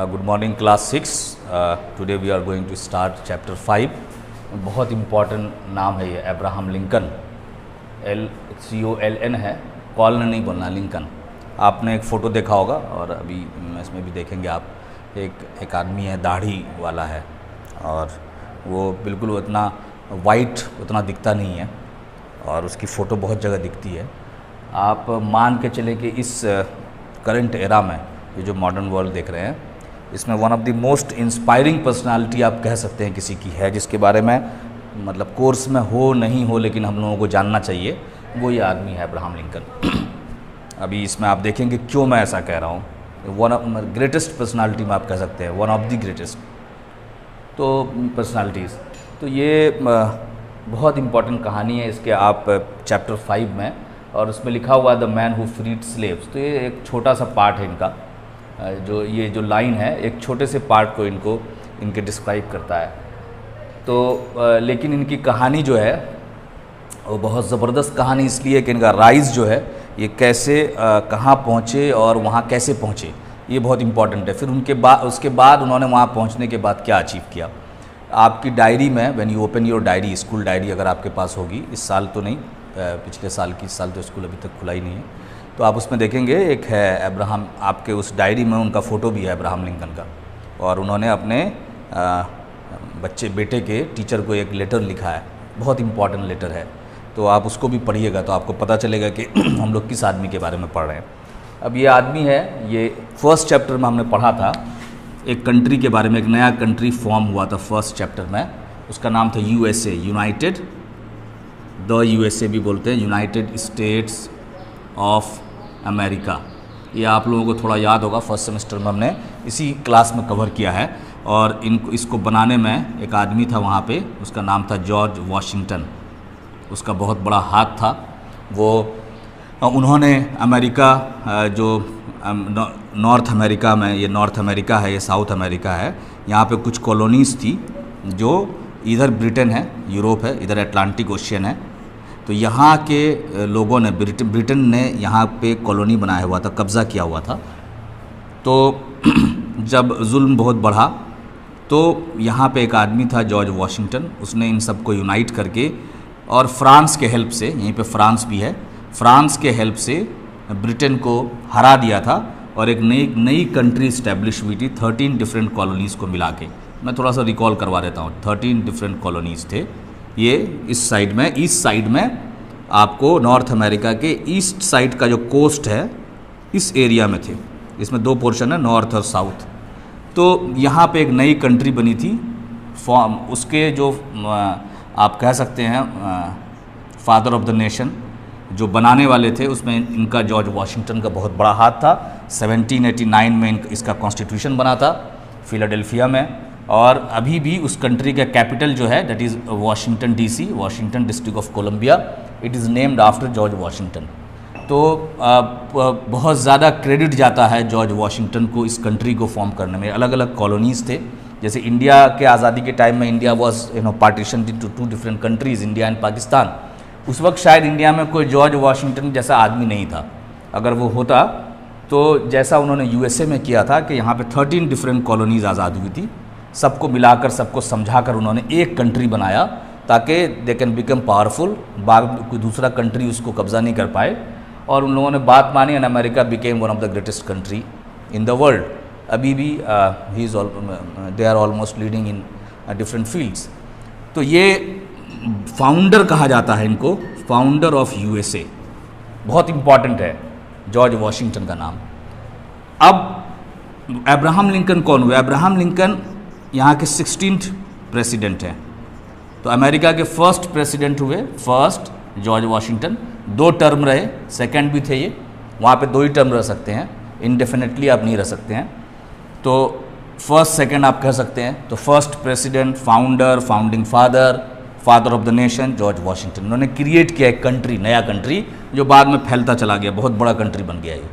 Good morning class 6. Today we are going to start chapter 5. बहुत important नाम है ये, अब्राहम लिंकन। LCOLN है, कॉलन नहीं बोलना, लिंकन। आपने एक फ़ोटो देखा होगा और अभी इसमें भी देखेंगे आप। एक आदमी है, दाढ़ी वाला है और वो बिल्कुल उतना वाइट उतना दिखता नहीं है और उसकी फ़ोटो बहुत जगह दिखती है। आप मान के चले कि इस करंट एरा में ये जो मॉडर्न वर्ल्ड देख रहे हैं, इसमें one of the most inspiring personality आप कह सकते हैं किसी की है, जिसके बारे में मतलब कोर्स में हो नहीं हो लेकिन हम लोगों को जानना चाहिए, वो ये आदमी है अब्राहम लिंकन। अभी इसमें आप देखेंगे क्यों मैं ऐसा कह रहा हूँ। वन ऑफ ग्रेटेस्ट पर्सनालिटी में आप कह सकते हैं, वन ऑफ द ग्रेटेस्ट तो पर्सनालिटीज़। तो ये बहुत इम्पॉर्टेंट कहानी है इसके, आप चैप्टर 5 में, और उसमें लिखा हुआ the man who freed slaves. तो ये एक छोटा सा पार्ट है इनका, जो लाइन है एक छोटे से पार्ट को इनके डिस्क्राइब करता है। तो लेकिन इनकी कहानी जो है वो बहुत ज़बरदस्त कहानी इसलिए कि इनका राइज़ जो है ये कैसे कहाँ पहुँचे और वहाँ कैसे पहुँचे, ये बहुत इम्पॉर्टेंट है। फिर उसके बाद उन्होंने वहाँ पहुँचने के बाद क्या अचीव किया। आपकी डायरी में, when you open your diary, school diary अगर आपके पास होगी, इस साल तो नहीं, पिछले साल की, इस साल तो स्कूल अभी तक खुला ही नहीं है, तो आप उसमें देखेंगे एक है अब्राहम, आपके उस डायरी में उनका फ़ोटो भी है अब्राहम लिंकन का, और उन्होंने अपने बेटे के टीचर को एक लेटर लिखा है, बहुत इम्पॉर्टेंट लेटर है। तो आप उसको भी पढ़िएगा तो आपको पता चलेगा कि हम लोग किस आदमी के बारे में पढ़ रहे हैं। अब ये आदमी है, ये फर्स्ट चैप्टर में हमने पढ़ा था एक कंट्री के बारे में, एक नया कंट्री फॉर्म हुआ था फर्स्ट चैप्टर में, उसका नाम था USA, यूनाइटेड, द USA भी बोलते हैं, यूनाइटेड स्टेट्स ऑफ अमेरिका। ये आप लोगों को थोड़ा याद होगा, फर्स्ट सेमेस्टर में हमने इसी क्लास में कवर किया है। और इसको बनाने में एक आदमी था वहाँ पे, उसका नाम था जॉर्ज वॉशिंगटन। उसका बहुत बड़ा हाथ था। उन्होंने अमेरिका, जो नॉर्थ अमेरिका में, ये नॉर्थ अमेरिका है, ये साउथ अमेरिका है, यहाँ पे कुछ कॉलोनीज़ थी, जो इधर ब्रिटेन है, यूरोप है, इधर अटलांटिक ओशियन है। तो यहाँ के लोगों ने, ब्रिटेन ने यहाँ पे कॉलोनी बनाया हुआ था, कब्ज़ा किया हुआ था। तो जब जुल्म बहुत बढ़ा तो यहाँ पे एक आदमी था जॉर्ज वॉशिंगटन, उसने इन सब को यूनाइट करके और फ्रांस के हेल्प से, यहीं पे फ्रांस भी है, फ्रांस के हेल्प से ब्रिटेन को हरा दिया था और एक नई कंट्री इस्टेब्लिश हुई थी 13 डिफरेंट कॉलोनीज़ को मिला के। मैं थोड़ा सा रिकॉल करवा देता हूँ। 13 डिफरेंट कॉलोनीज़ थे ये। इस साइड में, ईस्ट साइड में, आपको नॉर्थ अमेरिका के ईस्ट साइड का जो कोस्ट है, इस एरिया में थे। इसमें 2 पोर्शन है, नॉर्थ और साउथ। तो यहाँ पे एक नई कंट्री बनी थी फॉर्म। उसके जो आप कह सकते हैं फादर ऑफ द नेशन, जो बनाने वाले थे, उसमें इनका जॉर्ज वॉशिंगटन का बहुत बड़ा हाथ था। 1789 में इसका कॉन्स्टिट्यूशन बना था फिलाडेल्फिया में, और अभी भी उस कंट्री का कैपिटल जो है, that is Washington DC, Washington District of Columbia. It is named after George Washington. तो बहुत ज़्यादा क्रेडिट जाता है जॉर्ज वॉशिंगटन को इस कंट्री को फॉर्म करने में। अलग अलग कॉलोनीज़ थे, जैसे इंडिया के आज़ादी के टाइम में India was partition into 2 different countries, India and Pakistan. उस वक्त शायद इंडिया में कोई जॉर्ज वॉशिंगटन जैसा आदमी नहीं था। अगर वो होता तो जैसा उन्होंने USA में किया था कि यहाँ पे 13 डिफरेंट कॉलोनीज़ आज़ाद हुई थी, सबको मिलाकर, सबको समझाकर उन्होंने एक कंट्री बनाया ताकि दे कैन बिकम पावरफुल, बाद में कोई दूसरा कंट्री उसको कब्ज़ा नहीं कर पाए। और उन लोगों ने बात मानी and America became one of the greatest country in the world. अभी भी they are almost leading in different fields. तो ये फाउंडर कहा जाता है इनको, फाउंडर ऑफ USA। बहुत इम्पॉर्टेंट है जॉर्ज वॉशिंगटन का नाम। अब अब्राहम लिंकन कौन हुए? अब्राहम लिंकन यहाँ के 16th प्रेसिडेंट हैं। तो अमेरिका के फर्स्ट प्रेसिडेंट हुए, फर्स्ट जॉर्ज वॉशिंगटन। 2 टर्म रहे, सेकंड भी थे ये। वहाँ पे 2 ही टर्म रह सकते हैं, इनडेफिनेटली आप नहीं रह सकते हैं। तो फर्स्ट सेकंड आप कह सकते हैं। तो first president, founder, founding father of the nation, George Washington. उन्होंने क्रिएट किया एक कंट्री, नया कंट्री, जो बाद में फैलता चला गया, बहुत बड़ा कंट्री बन गया ये।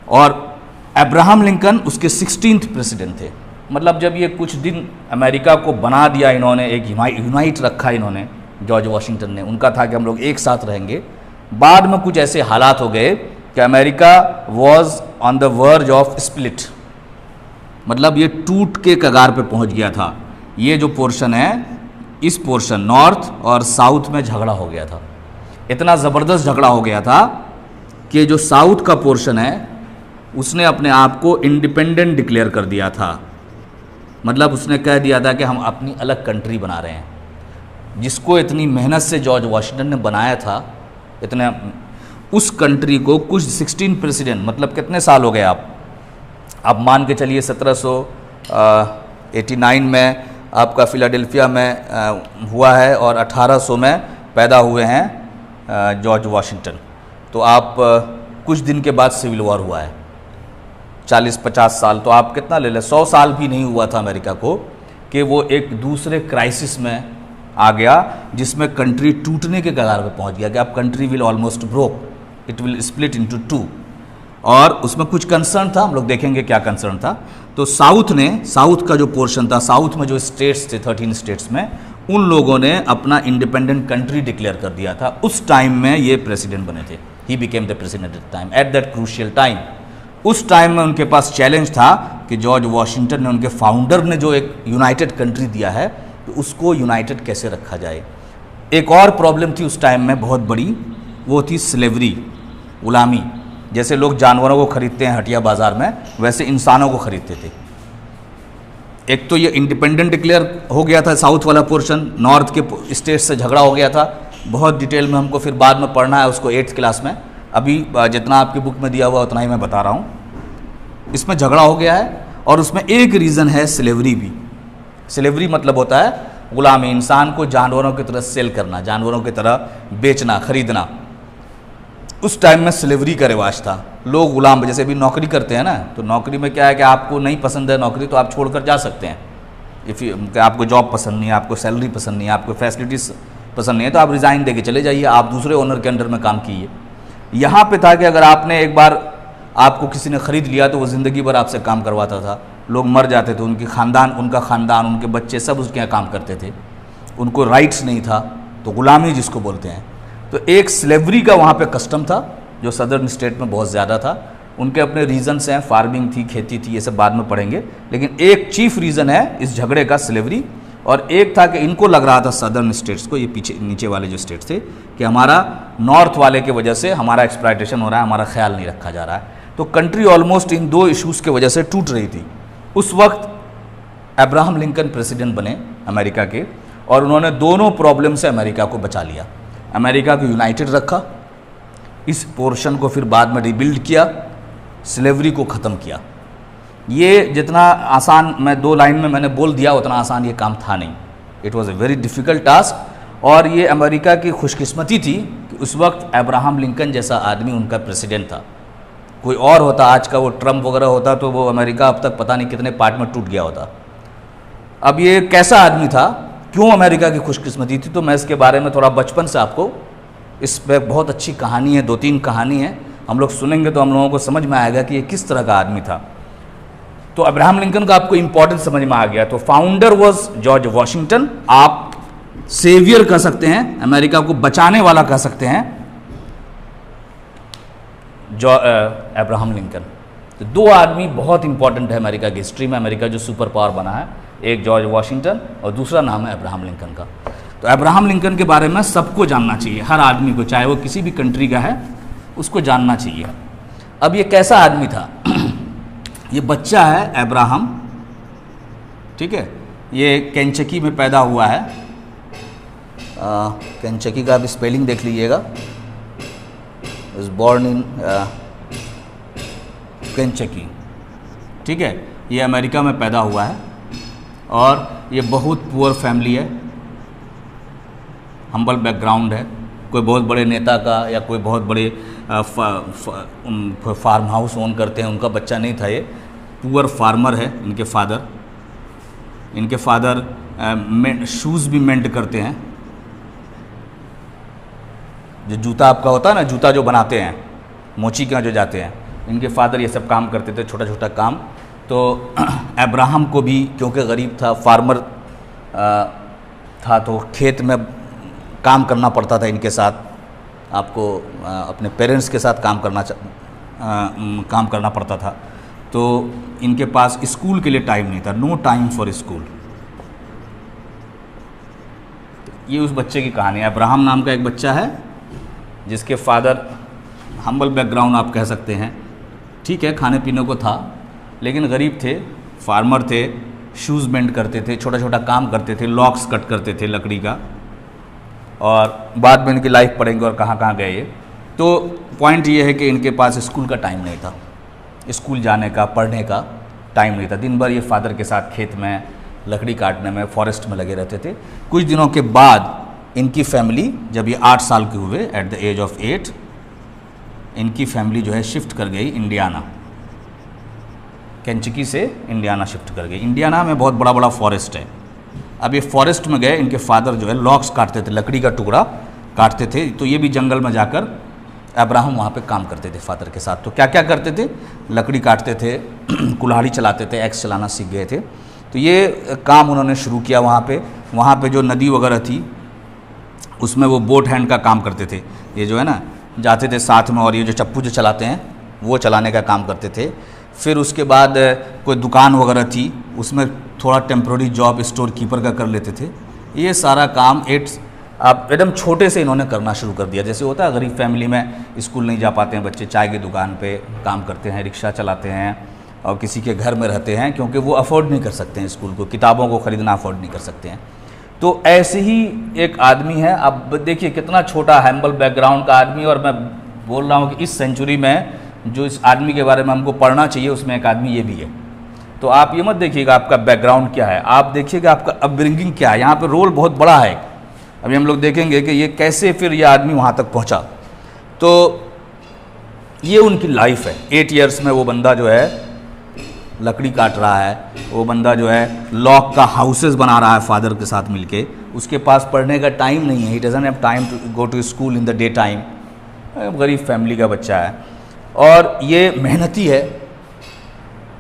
और अब्राहम लिंकन उसके 16th प्रेसिडेंट थे। मतलब जब ये कुछ दिन अमेरिका को बना दिया इन्होंने, एक यूनाइट रखा इन्होंने, जॉर्ज वॉशिंगटन ने, उनका था कि हम लोग एक साथ रहेंगे। बाद में कुछ ऐसे हालात हो गए कि America was on the verge of split. मतलब ये टूट के कगार पे पहुंच गया था। ये जो पोर्शन है, इस पोर्शन नॉर्थ और साउथ में झगड़ा हो गया था। इतना ज़बरदस्त झगड़ा हो गया था कि जो साउथ का पोर्शन है उसने अपने आप को इंडिपेंडेंट डिक्लेयर कर दिया था। मतलब उसने कह दिया था कि हम अपनी अलग कंट्री बना रहे हैं, जिसको इतनी मेहनत से जॉर्ज वॉशिंगटन ने बनाया था। इतने उस कंट्री को कुछ 16 प्रेसिडेंट, मतलब कितने साल हो गए आप मान के चलिए 1789 में आपका फिलाडेल्फिया में हुआ है और 1800 में पैदा हुए हैं जॉर्ज वॉशिंगटन। तो आप कुछ दिन के बाद सिविल वॉर हुआ है, 40-50 साल, तो आप कितना ले लें, 100 साल भी नहीं हुआ था अमेरिका को कि वो एक दूसरे क्राइसिस में आ गया, जिसमें कंट्री टूटने के कगार पे पहुंच गया कि अब country will almost broke, it will split into 2। और उसमें कुछ कंसर्न था, हम लोग देखेंगे क्या कंसर्न था। तो साउथ का जो पोर्शन था, साउथ में जो स्टेट्स थे 13 स्टेट्स में, उन लोगों ने अपना इंडिपेंडेंट कंट्री डिक्लेयर कर दिया था। उस टाइम में ये प्रेसिडेंट बने थे, he became the president at time, at that crucial time. उस टाइम में उनके पास चैलेंज था कि जॉर्ज वॉशिंगटन ने, उनके फाउंडर ने जो एक यूनाइटेड कंट्री दिया है, तो उसको यूनाइटेड कैसे रखा जाए। एक और प्रॉब्लम थी उस टाइम में बहुत बड़ी, वो थी स्लेवरी, गुलामी। जैसे लोग जानवरों को खरीदते हैं हटिया बाज़ार में, वैसे इंसानों को खरीदते थे। एक तो ये इंडिपेंडेंट डिक्लेयर हो गया था साउथ वाला पोर्शन, नॉर्थ के स्टेट से झगड़ा हो गया था। बहुत डिटेल में हमको फिर बाद में पढ़ना है उसको 8th क्लास में, अभी जितना आपकी बुक में दिया हुआ उतना ही मैं बता रहा हूँ। इसमें झगड़ा हो गया है और उसमें एक रीज़न है स्लेवरी भी। स्लेवरी मतलब होता है गुलामी, इंसान को जानवरों की तरह सेल करना, जानवरों की तरह बेचना, खरीदना। उस टाइम में स्लेवरी का रिवाज था। लोग गुलाम, जैसे भी नौकरी करते हैं ना, तो नौकरी में क्या है कि आपको नहीं पसंद है नौकरी तो आप छोड़कर जा सकते हैं। आपको जॉब पसंद नहीं है, आपको सैलरी पसंद नहीं है, आपको फैसिलिटीज़ पसंद नहीं है, तो आप रिज़ाइन दे के चले जाइए, आप दूसरे ओनर के अंडर में काम कीजिए। यहाँ पे था कि अगर आपने एक बार, आपको किसी ने ख़रीद लिया तो वो ज़िंदगी भर आपसे काम करवाता था। लोग मर जाते थे, उनका ख़ानदान, उनके बच्चे सब उसके यहाँ काम करते थे, उनको राइट्स नहीं था, तो ग़ुलामी जिसको बोलते हैं। तो एक स्लेवरी का वहाँ पे कस्टम था जो सदर्न स्टेट में बहुत ज़्यादा था। उनके अपने रीज़न्स हैं, फार्मिंग थी, खेती थी, ये सब बाद में पढ़ेंगे, लेकिन एक चीफ रीज़न है इस झगड़े का स्लेवरी। और एक था कि इनको लग रहा था सदर्न स्टेट्स को, ये पीछे नीचे वाले जो स्टेट्स थे, कि हमारा नॉर्थ वाले के वजह से हमारा एक्सप्लॉयटेशन हो रहा है, हमारा ख्याल नहीं रखा जा रहा है। तो कंट्री ऑलमोस्ट इन 2 इश्यूज़ के वजह से टूट रही थी। उस वक्त अब्राहम लिंकन प्रेसिडेंट बने अमेरिका के, और उन्होंने दोनों प्रॉब्लम से अमेरिका को बचा लिया। अमेरिका को यूनाइटेड रखा, इस पोर्शन को फिर बाद में रिबिल्ड किया, स्लेवरी को ख़त्म किया। ये जितना आसान मैं 2 लाइन में मैंने बोल दिया, उतना आसान ये काम था नहीं। It was a very difficult task. और ये अमेरिका की खुशकिस्मती थी कि उस वक्त अब्राहम लिंकन जैसा आदमी उनका प्रेसिडेंट था। कोई और होता, आज का वो ट्रम्प वगैरह होता, तो वो अमेरिका अब तक पता नहीं कितने पार्ट में टूट गया होता। अब ये कैसा आदमी था, क्यों अमेरिका की खुशकिस्मती थी, तो मैं इसके बारे में थोड़ा बचपन से आपको, इस पर बहुत अच्छी कहानी है, 2-3 कहानी है, हम लोग सुनेंगे तो हम लोगों को समझ में आएगा कि ये किस तरह का आदमी था। तो अब्राहम लिंकन का आपको इंपॉर्टेंस समझ में आ गया। तो फाउंडर वॉज जॉर्ज वॉशिंगटन, आप सेवियर कह सकते हैं, अमेरिका को बचाने वाला कह सकते हैं अब्राहम लिंकन। तो 2 आदमी बहुत इंपॉर्टेंट है अमेरिका की हिस्ट्री में। अमेरिका जो सुपर पावर बना है, एक जॉर्ज वॉशिंगटन और दूसरा नाम है अब्राहम लिंकन का। तो अब्राहम लिंकन के बारे में सबको जानना चाहिए, हर आदमी को, चाहे वो किसी भी कंट्री का है, उसको जानना चाहिए। अब ये कैसा आदमी था? ये बच्चा है अब्राहम, ठीक है, ये केंटकी में पैदा हुआ है। केंटकी का आप स्पेलिंग देख लीजिएगा, इज बॉर्न इन केंटकी, ठीक है। ये अमेरिका में पैदा हुआ है और ये बहुत पुअर फैमिली है, हम्बल बैकग्राउंड है। कोई बहुत बड़े नेता का या कोई बहुत बड़े फार्म हाउस ओन करते हैं उनका बच्चा नहीं था। ये पुअर फार्मर है इनके फादर। इनके फादर शूज़ भी मेंट करते हैं, जो जूता आपका होता है ना, जूता जो बनाते हैं, मोची के यहाँ जो जाते हैं, इनके फादर ये सब काम करते थे, छोटा छोटा काम। तो अब्राहम को भी, क्योंकि गरीब था, फार्मर था, तो खेत में काम करना पड़ता था इनके साथ। आपको अपने पेरेंट्स के साथ काम करना पड़ता था। तो इनके पास स्कूल के लिए टाइम नहीं था, नो टाइम फॉर स्कूल। ये उस बच्चे की कहानी है। अब्राहम नाम का एक बच्चा है जिसके फादर, हम्बल बैकग्राउंड आप कह सकते हैं, ठीक है, खाने पीने को था लेकिन गरीब थे, फार्मर थे, शूज़ बेंड करते थे, छोटा छोटा काम करते थे, लॉक्स कट करते थे लकड़ी का, और बाद में इनकी लाइफ पढ़ेंगे और कहाँ कहाँ गए ये। तो पॉइंट ये है कि इनके पास स्कूल का टाइम नहीं था, स्कूल जाने का, पढ़ने का टाइम नहीं था। दिन भर ये फादर के साथ खेत में लकड़ी काटने में, फॉरेस्ट में लगे रहते थे। कुछ दिनों के बाद इनकी फैमिली, जब ये 8 साल के हुए, एट द एज ऑफ 8, इनकी फैमिली जो है शिफ्ट कर गई इंडियाना, केंचुकी से इंडियाना शिफ्ट कर गई। इंडियाना में बहुत बड़ा बड़ा फॉरेस्ट है। अब ये फॉरेस्ट में गए, इनके फादर जो है लॉक्स काटते थे, लकड़ी का टुकड़ा काटते थे, तो ये भी जंगल में जाकर अब्राहम वहाँ पे काम करते थे फादर के साथ। तो क्या क्या करते थे, लकड़ी काटते थे, कुल्हाड़ी चलाते थे, एक्स चलाना सीख गए थे। तो ये काम उन्होंने शुरू किया वहाँ पे जो नदी वगैरह थी उसमें वो बोट हैंड का काम करते थे। ये जो है ना, जाते थे साथ में, और ये जो चप्पू जो चलाते हैं वो चलाने का काम करते थे। फिर उसके बाद कोई दुकान वगैरह थी, उसमें थोड़ा टेम्प्रोरी जॉब स्टोर कीपर का कर लेते थे। ये सारा काम आप एकदम छोटे से इन्होंने करना शुरू कर दिया। जैसे होता है गरीब फैमिली में, स्कूल नहीं जा पाते हैं बच्चे, चाय की दुकान पे काम करते हैं, रिक्शा चलाते हैं, और किसी के घर में रहते हैं क्योंकि वो अफोर्ड नहीं कर सकते हैं स्कूल को, किताबों को ख़रीदना अफोर्ड नहीं कर सकते हैं। तो ऐसे ही एक आदमी है। अब देखिए कितना छोटा हैम्बल बैकग्राउंड का आदमी, और मैं बोल रहा हूँ कि इस सेंचुरी में जो इस आदमी के बारे में हमको पढ़ना चाहिए उसमें एक आदमी ये भी है। तो आप ये मत देखिएगा आपका बैकग्राउंड क्या है, आप देखिएगा आपका अपब्रिंगिंग क्या है। यहाँ पे रोल बहुत बड़ा है। अभी हम लोग देखेंगे कि ये कैसे फिर ये आदमी वहाँ तक पहुँचा। तो ये उनकी लाइफ है। 8 इयर्स में वो बंदा जो है लकड़ी काट रहा है, वो बंदा जो है लॉक का हाउसेस बना रहा है फादर के साथ मिलके। उसके पास पढ़ने का टाइम नहीं है, he doesn't have time to go to school in the day time. गरीब फैमिली का बच्चा है और ये मेहनती है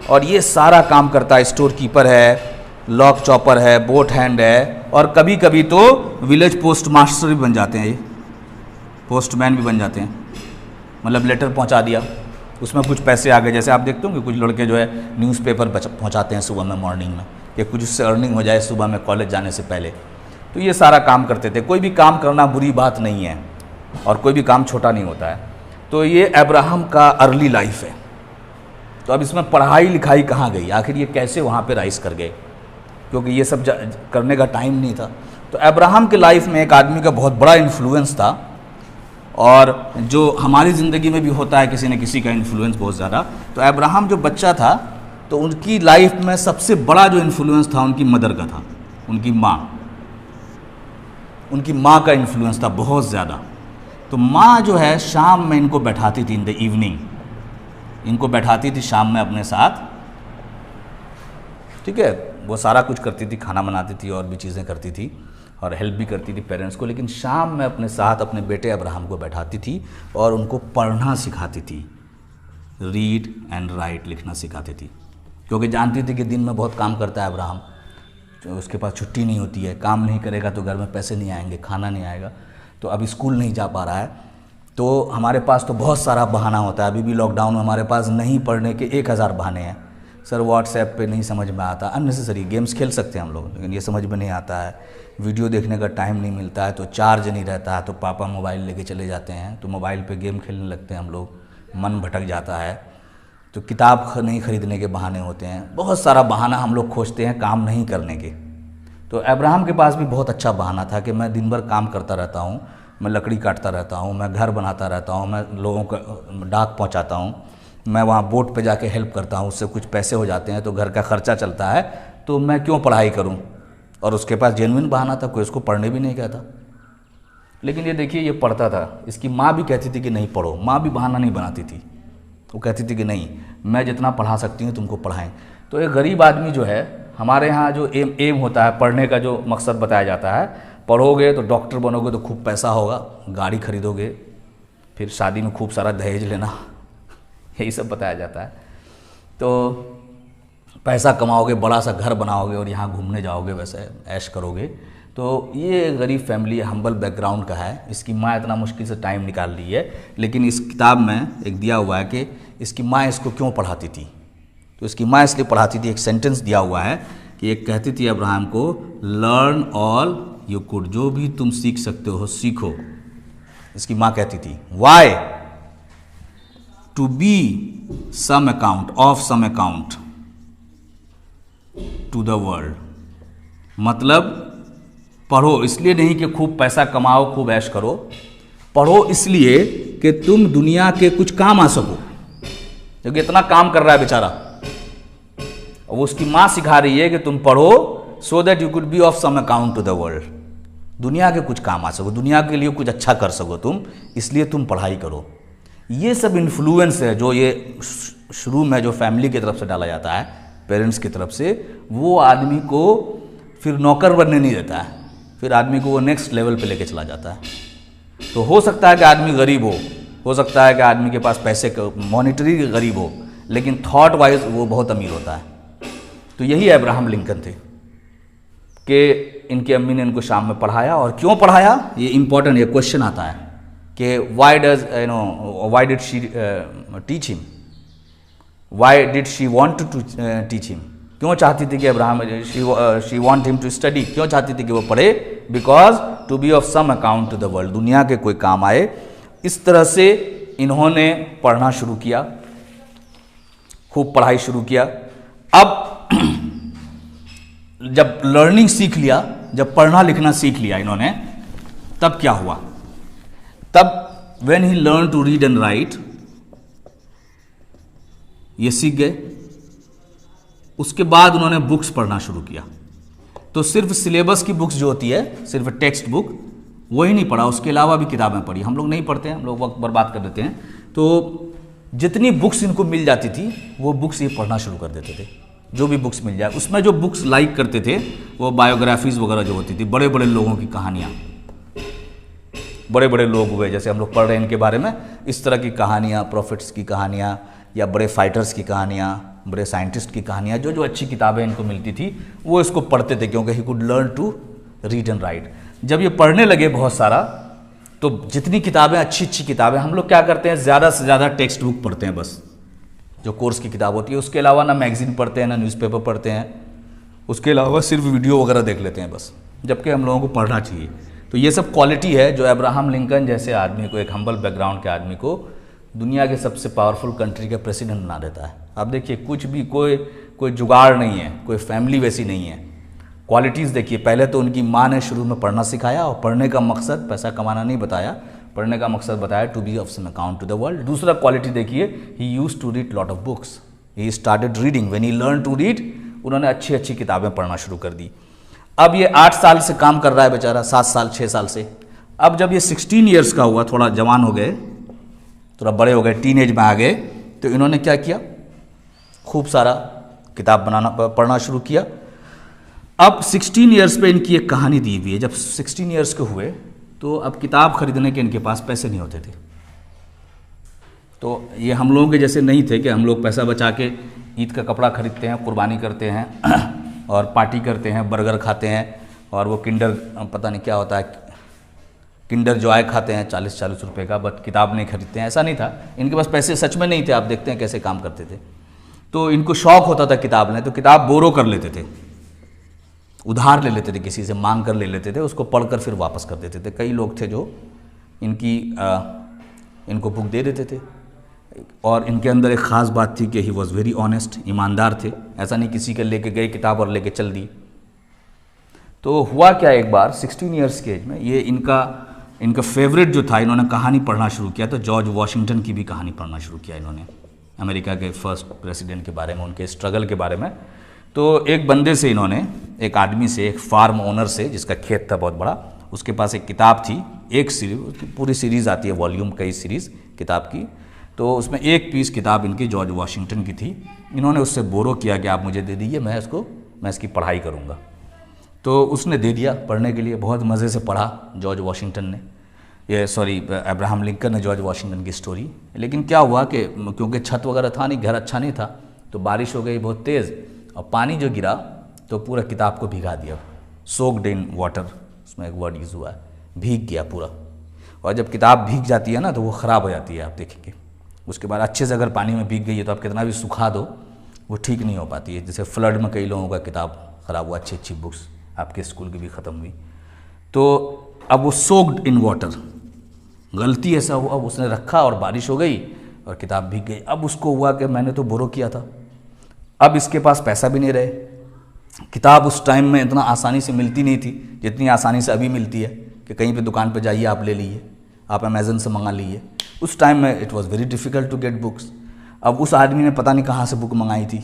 और ये सारा काम करता है। स्टोर कीपर है, लॉक चॉपर है, बोट हैंड है, और कभी कभी तो विलेज पोस्ट मास्टर भी बन जाते हैं, ये पोस्टमैन भी बन जाते हैं। मतलब लेटर पहुंचा दिया, उसमें कुछ पैसे आ गए। जैसे आप देखते हो कि कुछ लड़के जो है न्यूज़पेपर पहुंचाते हैं सुबह में, मॉर्निंग में, कि कुछ उससे अर्निंग हो जाए सुबह में कॉलेज जाने से पहले। तो ये सारा काम करते थे। कोई भी काम करना बुरी बात नहीं है और कोई भी काम छोटा नहीं होता है। तो ये अब्राहम का अर्ली लाइफ है। तो अब इसमें पढ़ाई लिखाई कहाँ गई, आखिर ये कैसे वहाँ पे राइज कर गए, क्योंकि ये सब करने का टाइम नहीं था। तो अब्राहम के लाइफ में एक आदमी का बहुत बड़ा इन्फ्लुएंस था, और जो हमारी ज़िंदगी में भी होता है किसी न किसी का इन्फ्लुएंस बहुत ज़्यादा। तो अब्राहम जो बच्चा था, तो उनकी लाइफ में सबसे बड़ा जो इन्फ्लुएंस था उनकी मदर का था, उनकी माँ का इन्फ्लुएंस था बहुत ज़्यादा। तो माँ जो है शाम में इनको बैठाती थी, इन द इवनिंग इनको बैठाती थी शाम में अपने साथ, ठीक है। वो सारा कुछ करती थी, खाना बनाती थी और भी चीज़ें करती थी और हेल्प भी करती थी पेरेंट्स को। लेकिन शाम में अपने साथ अपने बेटे अब्राहम को बैठाती थी और उनको पढ़ना सिखाती थी, रीड एंड राइट, लिखना सिखाती थी। क्योंकि जानती थी कि दिन में बहुत काम करता है अब्राहम, तो उसके पास छुट्टी नहीं होती है, काम नहीं करेगा तो घर में पैसे नहीं आएंगे, खाना नहीं आएगा। तो अब स्कूल नहीं जा पा रहा है, तो हमारे पास तो बहुत सारा बहाना होता है। अभी भी लॉकडाउन में हमारे पास नहीं पढ़ने के 1000 बहाने हैं। सर व्हाट्सएप पे नहीं समझ में आता, अननेसेसरी गेम्स खेल सकते हैं हम लोग, लेकिन ये समझ में नहीं आता है। वीडियो देखने का टाइम नहीं मिलता है, तो चार्ज नहीं रहता है, तो पापा मोबाइल लेके चले जाते हैं, तो मोबाइल पे गेम खेलने लगते हैं हम लोग, मन भटक जाता है। तो किताब नहीं खरीदने के बहाने होते हैं, बहुत सारा बहाना हम लोग खोजते हैं काम नहीं करने के। तो अब्राहम के पास भी बहुत अच्छा बहाना था कि मैं दिन भर काम करता रहता हूँ, मैं लकड़ी काटता रहता हूँ, मैं घर बनाता रहता हूँ, मैं लोगों का डाक पहुँचाता हूँ, मैं वहाँ बोट पे जाके हेल्प करता हूँ, उससे कुछ पैसे हो जाते हैं तो घर का खर्चा चलता है, तो मैं क्यों पढ़ाई करूँ। और उसके पास जेन्युइन बहाना था, कोई उसको पढ़ने भी नहीं कहता। लेकिन ये देखिए ये पढ़ता था। इसकी माँ भी कहती थी कि नहीं पढ़ो, माँ भी बहाना नहीं बनाती थी, वो कहती थी कि नहीं मैं जितना पढ़ा सकती हूँ तुमको पढ़ाएं। तो एक गरीब आदमी जो है, हमारे यहाँ जो एम होता है पढ़ने का, जो मकसद बताया जाता है, पढ़ोगे तो डॉक्टर बनोगे तो खूब पैसा होगा, गाड़ी खरीदोगे, फिर शादी में खूब सारा दहेज लेना, यही सब बताया जाता है। तो पैसा कमाओगे, बड़ा सा घर बनाओगे और यहाँ घूमने जाओगे, वैसे ऐश करोगे। तो ये गरीब फैमिली हम्बल बैकग्राउंड का है। इसकी माँ इतना मुश्किल से टाइम निकाल रही है, लेकिन इस किताब में एक दिया हुआ है कि इसकी माँ इसको क्यों पढ़ाती थी। तो इसकी माँ इसलिए पढ़ाती थी, एक सेंटेंस दिया हुआ है कि एक कहती थी अब्राहम को, लर्न ऑल यू कुड, जो भी तुम सीख सकते हो सीखो। इसकी माँ कहती थी why, to be some account of some account to the world, मतलब पढ़ो इसलिए नहीं कि खूब पैसा कमाओ, खूब ऐश करो, पढ़ो इसलिए कि तुम दुनिया के कुछ काम आ सको, क्योंकि इतना काम कर रहा है बेचारा। वो उसकी माँ सिखा रही है कि तुम पढ़ो so that you could be of some account to the world, दुनिया के कुछ काम आ सको, दुनिया के लिए कुछ अच्छा कर सको तुम, इसलिए तुम पढ़ाई करो। ये सब इन्फ्लुएंस है जो ये शुरू में जो फैमिली की तरफ से डाला जाता है, पेरेंट्स की तरफ से, वो आदमी को फिर नौकर बनने नहीं देता है, फिर आदमी को वो नेक्स्ट लेवल पे लेके चला जाता है। तो हो सकता है कि आदमी गरीब हो सकता है कि आदमी के पास पैसे मॉनिटरी गरीब हो, लेकिन थॉट वाइज वो बहुत अमीर होता है। तो यही अब्राहम लिंकन थे कि इनकी अम्मी ने इनको शाम में पढ़ाया। और क्यों पढ़ाया, ये इंपॉर्टेंट, ये क्वेश्चन आता है कि why did she teach him, why did she want to teach him, क्यों चाहती थी कि Abraham she want him to study, क्यों चाहती थी कि वो पढ़े, because to be of some account to the world, दुनिया के कोई काम आए। इस तरह से इन्होंने पढ़ना शुरू किया, खूब पढ़ाई शुरू किया। अब जब लर्निंग सीख लिया, जब पढ़ना लिखना सीख लिया इन्होंने, तब क्या हुआ, तब when he learn to read and write, ये सीख गए। उसके बाद उन्होंने बुक्स पढ़ना शुरू किया। तो सिर्फ सिलेबस की बुक्स जो होती है, सिर्फ टेक्स्ट बुक, वही नहीं पढ़ा, उसके अलावा भी किताबें पढ़ी। हम लोग नहीं पढ़ते हैं, हम लोग वक्त बर्बाद कर देते हैं। तो जितनी बुक्स इनको मिल जाती थी वो बुक्स ये पढ़ना शुरू कर देते थे, जो भी बुक्स मिल जाए। उसमें जो बुक्स लाइक करते थे वो बायोग्राफीज़ वगैरह जो होती थी, बड़े बड़े लोगों की कहानियाँ, बड़े बड़े लोग हुए जैसे हम लोग पढ़ रहे हैं इनके बारे में, इस तरह की कहानियाँ, प्रॉफिट्स की कहानियाँ या बड़े फाइटर्स की कहानियाँ, बड़े साइंटिस्ट की कहानियाँ, जो जो अच्छी किताबें इनको मिलती थी वो इसको पढ़ते थे, क्योंकि he could learn to read and write. जब ये पढ़ने लगे बहुत सारा, तो जितनी किताबें, अच्छी अच्छी किताबें, हम लोग क्या करते हैं, ज़्यादा से ज़्यादा टेक्स्ट बुक पढ़ते हैं बस, जो कोर्स की किताब होती है। उसके अलावा ना मैगजीन पढ़ते हैं, ना न्यूज़पेपर पढ़ते हैं, उसके अलावा सिर्फ वीडियो वगैरह देख लेते हैं बस, जबकि हम लोगों को पढ़ना चाहिए। तो ये सब क्वालिटी है जो अब्राहम लिंकन जैसे आदमी को, एक हम्बल बैकग्राउंड के आदमी को, दुनिया के सबसे पावरफुल कंट्री का प्रेसिडेंट बना देता है। आप देखिए, कुछ भी कोई जुगाड़ नहीं है, कोई फैमिली वैसी नहीं है। क्वालिटीज़ देखिए, पहले तो उनकी माँ ने शुरू में पढ़ना सिखाया, और पढ़ने का मकसद पैसा कमाना नहीं बताया, पढ़ने का मकसद बताया to be of some account to the world. दूसरा क्वालिटी देखिए, he used to read lot of books, he started reading when he learn to read. उन्होंने अच्छी अच्छी किताबें पढ़ना शुरू कर दी। अब ये 8 साल से काम कर रहा है बेचारा, 7 साल 6 साल से। अब जब ये 16 ईयर्स का हुआ, थोड़ा जवान हो गए, थोड़ा बड़े हो गए, टीनेज में आ गए, तो इन्होंने क्या किया, खूब सारा किताब पढ़ना शुरू किया। अब 16 ईयर्स पे इनकी एक कहानी दी हुई है। जब 16 ईयर्स के हुए तो अब किताब खरीदने के इनके पास पैसे नहीं होते थे। तो ये हम लोगों के जैसे नहीं थे कि हम लोग पैसा बचा के ईद का कपड़ा खरीदते हैं, कुर्बानी करते हैं और पार्टी करते हैं, बर्गर खाते हैं, और वो किंडर पता नहीं क्या होता है, किंडर जॉय खाते हैं 40-40 रुपये का, बट किताब नहीं खरीदते हैं। ऐसा नहीं था, इनके पास पैसे सच में नहीं थे। आप देखते हैं कैसे काम करते थे। तो इनको शौक़ होता था किताब लें, तो किताब बोरो कर लेते थे, उधार ले लेते थे, किसी से मांग कर ले लेते थे, उसको पढ़कर फिर वापस कर देते थे। कई लोग थे जो इनको बुक दे देते थे। और इनके अंदर एक ख़ास बात थी कि ही वॉज वेरी ऑनेस्ट, ईमानदार थे। ऐसा नहीं किसी के लेके गए किताब और लेके चल दी। तो हुआ क्या, एक बार 16 ईयर्स के एज में ये इनका फेवरेट जो था, इन्होंने कहानी पढ़ना शुरू किया। तो जॉर्ज वॉशिंगटन की भी कहानी पढ़ना शुरू किया इन्होंने, अमेरिका के फर्स्ट प्रेसिडेंट के बारे में, उनके स्ट्रगल के बारे में। तो एक बंदे से इन्होंने, एक आदमी से, एक फार्म ओनर से जिसका खेत था बहुत बड़ा, उसके पास एक किताब थी, एक सीरीज, पूरी सीरीज़ आती है, वॉल्यूम कई सीरीज़ किताब की। तो उसमें एक पीस किताब इनकी जॉर्ज वॉशिंगटन की थी। इन्होंने उससे बोरो किया कि आप मुझे दे दीजिए, मैं इसकी पढ़ाई करूँगा। तो उसने दे दिया पढ़ने के लिए। बहुत मज़े से पढ़ा जॉर्ज वॉशिंगटन ने, अब्राहम लिंकन ने जॉर्ज वॉशिंगटन की स्टोरी। लेकिन क्या हुआ कि क्योंकि छत वगैरह था नहीं, घर अच्छा नहीं था, तो बारिश हो गई बहुत तेज़, और पानी जो गिरा तो पूरा किताब को भिगा दिया। सोक्ड इन वाटर, उसमें एक वर्ड यूज़ हुआ है, भीग गया पूरा। और जब किताब भीग जाती है ना तो वो ख़राब हो जाती है, आप देखेंगे। उसके बाद अच्छे से अगर पानी में भीग गई है तो आप कितना भी सुखा दो वो ठीक नहीं हो पाती है। जैसे फ्लड में कई लोगों का किताब ख़राब हुआ, अच्छी अच्छी बुक्स, आपके स्कूल की भी ख़त्म हुई। तो अब वो सोक्ड इन वाटर, गलती ऐसा हुआ, अब उसने रखा और बारिश हो गई और किताब भीग गई। अब उसको हुआ कि मैंने तो बोरो किया था, अब इसके पास पैसा भी नहीं रहे। किताब उस टाइम में इतना आसानी से मिलती नहीं थी जितनी आसानी से अभी मिलती है, कि कहीं पे दुकान पे जाइए आप ले लीजिए, आप अमेज़न से मंगा लीजिए। उस टाइम में it was very difficult to get books. अब उस आदमी ने पता नहीं कहाँ से बुक मंगाई थी,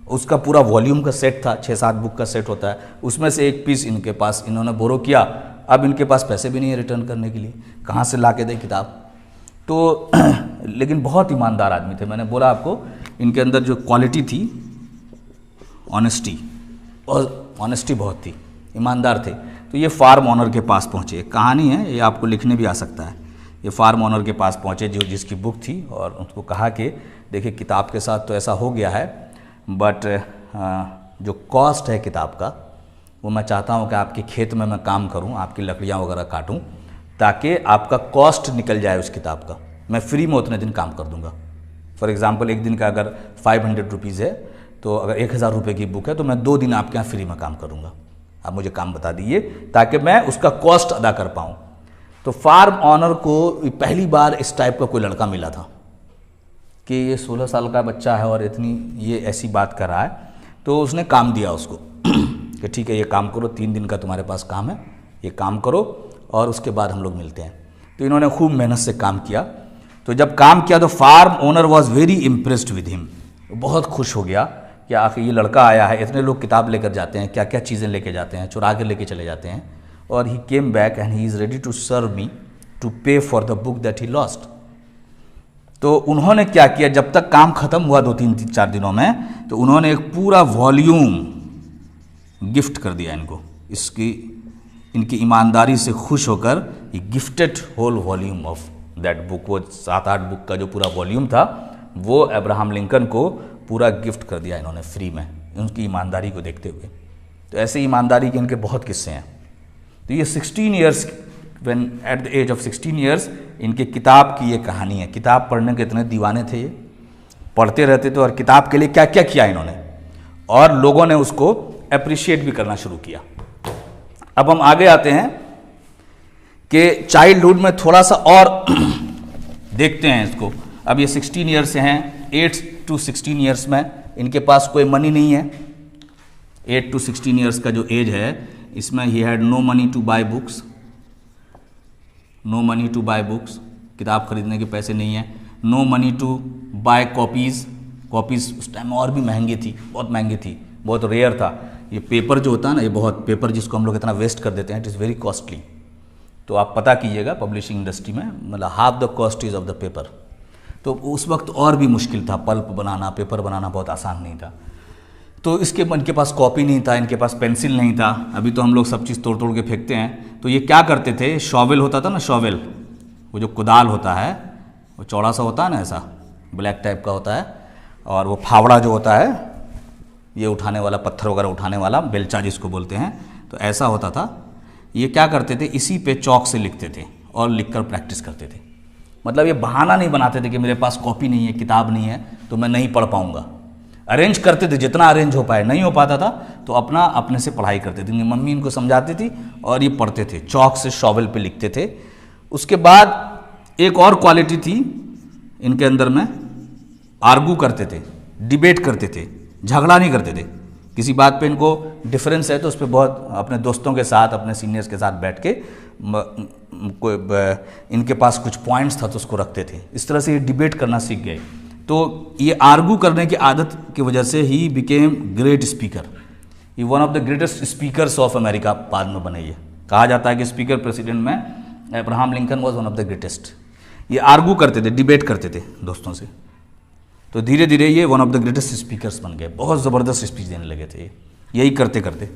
उसका पूरा वॉल्यूम का सेट था, 6-7 बुक का सेट होता है, उसमें से एक पीस इनके पास इन्होंने बोरो किया। अब इनके पास पैसे भी नहीं है रिटर्न करने के लिए, कहाँ से ला के दे किताब। तो लेकिन बहुत ईमानदार आदमी थे। मैंने बोला आपको, इनके अंदर जो क्वालिटी थी ऑनेस्टी, और ऑनेस्टी बहुत थी, ईमानदार थे। तो ये फार्म ओनर के पास पहुँचे, एक कहानी है, ये आपको लिखने भी आ सकता है। ये फार्म ओनर के पास पहुँचे जो जिसकी बुक थी, और उसको कहा कि देखिए किताब के साथ तो ऐसा हो गया है, बट जो कॉस्ट है किताब का वो मैं चाहता हूँ कि आपके खेत में मैं काम करूँ, आपकी लकड़ियाँ वगैरह काटूँ, ताकि आपका कॉस्ट निकल जाए उस किताब का। मैं फ्री में उतने दिन काम कर दूँगा। फॉर एग्ज़ाम्पल एक दिन का अगर 500 रुपीज़ है, तो अगर 1000 रुपये की बुक है तो मैं 2 दिन आपके यहाँ फ्री में काम करूँगा। आप मुझे काम बता दीजिए ताकि मैं उसका कॉस्ट अदा कर पाऊँ। तो फार्म ऑनर को पहली बार इस टाइप का कोई लड़का मिला था कि ये 16 साल का बच्चा है और इतनी ये ऐसी बात कर रहा है। तो उसने काम दिया उसको कि ठीक है ये काम करो, 3 दिन का तुम्हारे पास काम है, ये काम करो और उसके बाद हम लोग मिलते हैं। तो इन्होंने खूब मेहनत से काम किया। तो जब काम किया तो farm owner was very impressed with him, बहुत खुश हो गया कि आखिर ये लड़का आया है, इतने लोग किताब लेकर जाते हैं, क्या क्या चीज़ें लेके जाते हैं, चुरा के लेके चले जाते हैं, और he came back and he is ready to serve me to pay for the book that he lost. तो उन्होंने क्या किया, जब तक काम खत्म हुआ 2-3-4 दिनों में, तो उन्होंने एक पूरा वॉल्यूम गिफ्ट कर दिया इनको। इसकी इनकी ईमानदारी से खुश होकर he gifted whole volume of that book. वो 7-8 बुक का जो पूरा वॉल्यूम था वो अब्राहम लिंकन को पूरा गिफ्ट कर दिया इन्होंने फ्री में, उनकी ईमानदारी को देखते हुए। तो ऐसे ईमानदारी के इनके बहुत किस्से हैं। तो ये 16 years, when at the age of 16 years, इनके किताब की ये कहानी है। किताब पढ़ने के इतने दीवाने थे, ये पढ़ते रहते थे, और किताब के लिए क्या क्या किया इन्होंने, और लोगों ने उसको अप्रिशिएट भी करना शुरू किया। अब हम आगे आते हैं कि चाइल्डहुड में थोड़ा सा और देखते हैं इसको। अब ये 16 ईयर्स से हैं, 8 to 16 ईयर्स में इनके पास कोई मनी नहीं है। 8 to 16 ईयर्स का जो एज है, इसमें he had no money to buy books, no money to buy books, किताब खरीदने के पैसे नहीं है। No money to buy copies, copies उस टाइम में और भी महंगी थी, बहुत महंगी थी, बहुत रेयर था। ये पेपर जो होता है ना, ये बहुत, पेपर जिसको हम लोग इतना वेस्ट कर देते हैं, इट इज़ वेरी कॉस्टली। तो आप पता कीजिएगा पब्लिशिंग इंडस्ट्री में, मतलब half the cost is of the paper. तो उस वक्त और भी मुश्किल था, पल्प बनाना, पेपर बनाना बहुत आसान नहीं था। तो इनके पास कॉपी नहीं था, इनके पास पेंसिल नहीं था। अभी तो हम लोग सब चीज़ तोड़ तोड़ के फेंकते हैं। तो ये क्या करते थे, शॉवेल होता था ना, शॉवेल, वो जो कुदाल होता है, वो चौड़ा सा होता है ना, ऐसा ब्लैक टाइप का होता है, और वो फावड़ा जो होता है, ये उठाने वाला, पत्थर वगैरह उठाने वाला, बेलचा जिसको बोलते हैं, तो ऐसा होता था। ये क्या करते थे, इसी पे चौक से लिखते थे और लिखकर प्रैक्टिस करते थे। मतलब ये बहाना नहीं बनाते थे कि मेरे पास कॉपी नहीं है, किताब नहीं है, तो मैं नहीं पढ़ पाऊँगा। अरेंज करते थे जितना अरेंज हो पाए, नहीं हो पाता था तो अपने से पढ़ाई करते थे। मम्मी इनको समझाती थी और ये पढ़ते थे, चौक से शॉवेल पे लिखते थे। उसके बाद एक और क्वालिटी थी इनके अंदर में, आर्गू करते थे, डिबेट करते थे, झगड़ा नहीं करते थे। किसी बात पे इनको डिफरेंस है तो उस पर बहुत अपने दोस्तों के साथ, अपने सीनियर्स के साथ बैठ के इनके पास कुछ पॉइंट्स था तो उसको रखते थे। इस तरह से ये डिबेट करना सीख गए। तो ये आर्गू करने की आदत की वजह से ही बिकेम ग्रेट स्पीकर। ये one of the greatest speakers of America बाद में बने। ये कहा जाता है कि स्पीकर प्रेसिडेंट में Abraham Lincoln was one of the greatest. ये आर्गू करते थे, डिबेट करते थे दोस्तों से। तो धीरे धीरे ये one of the greatest speakers बन गए, बहुत ज़बरदस्त स्पीच देने लगे थे यही करते करते।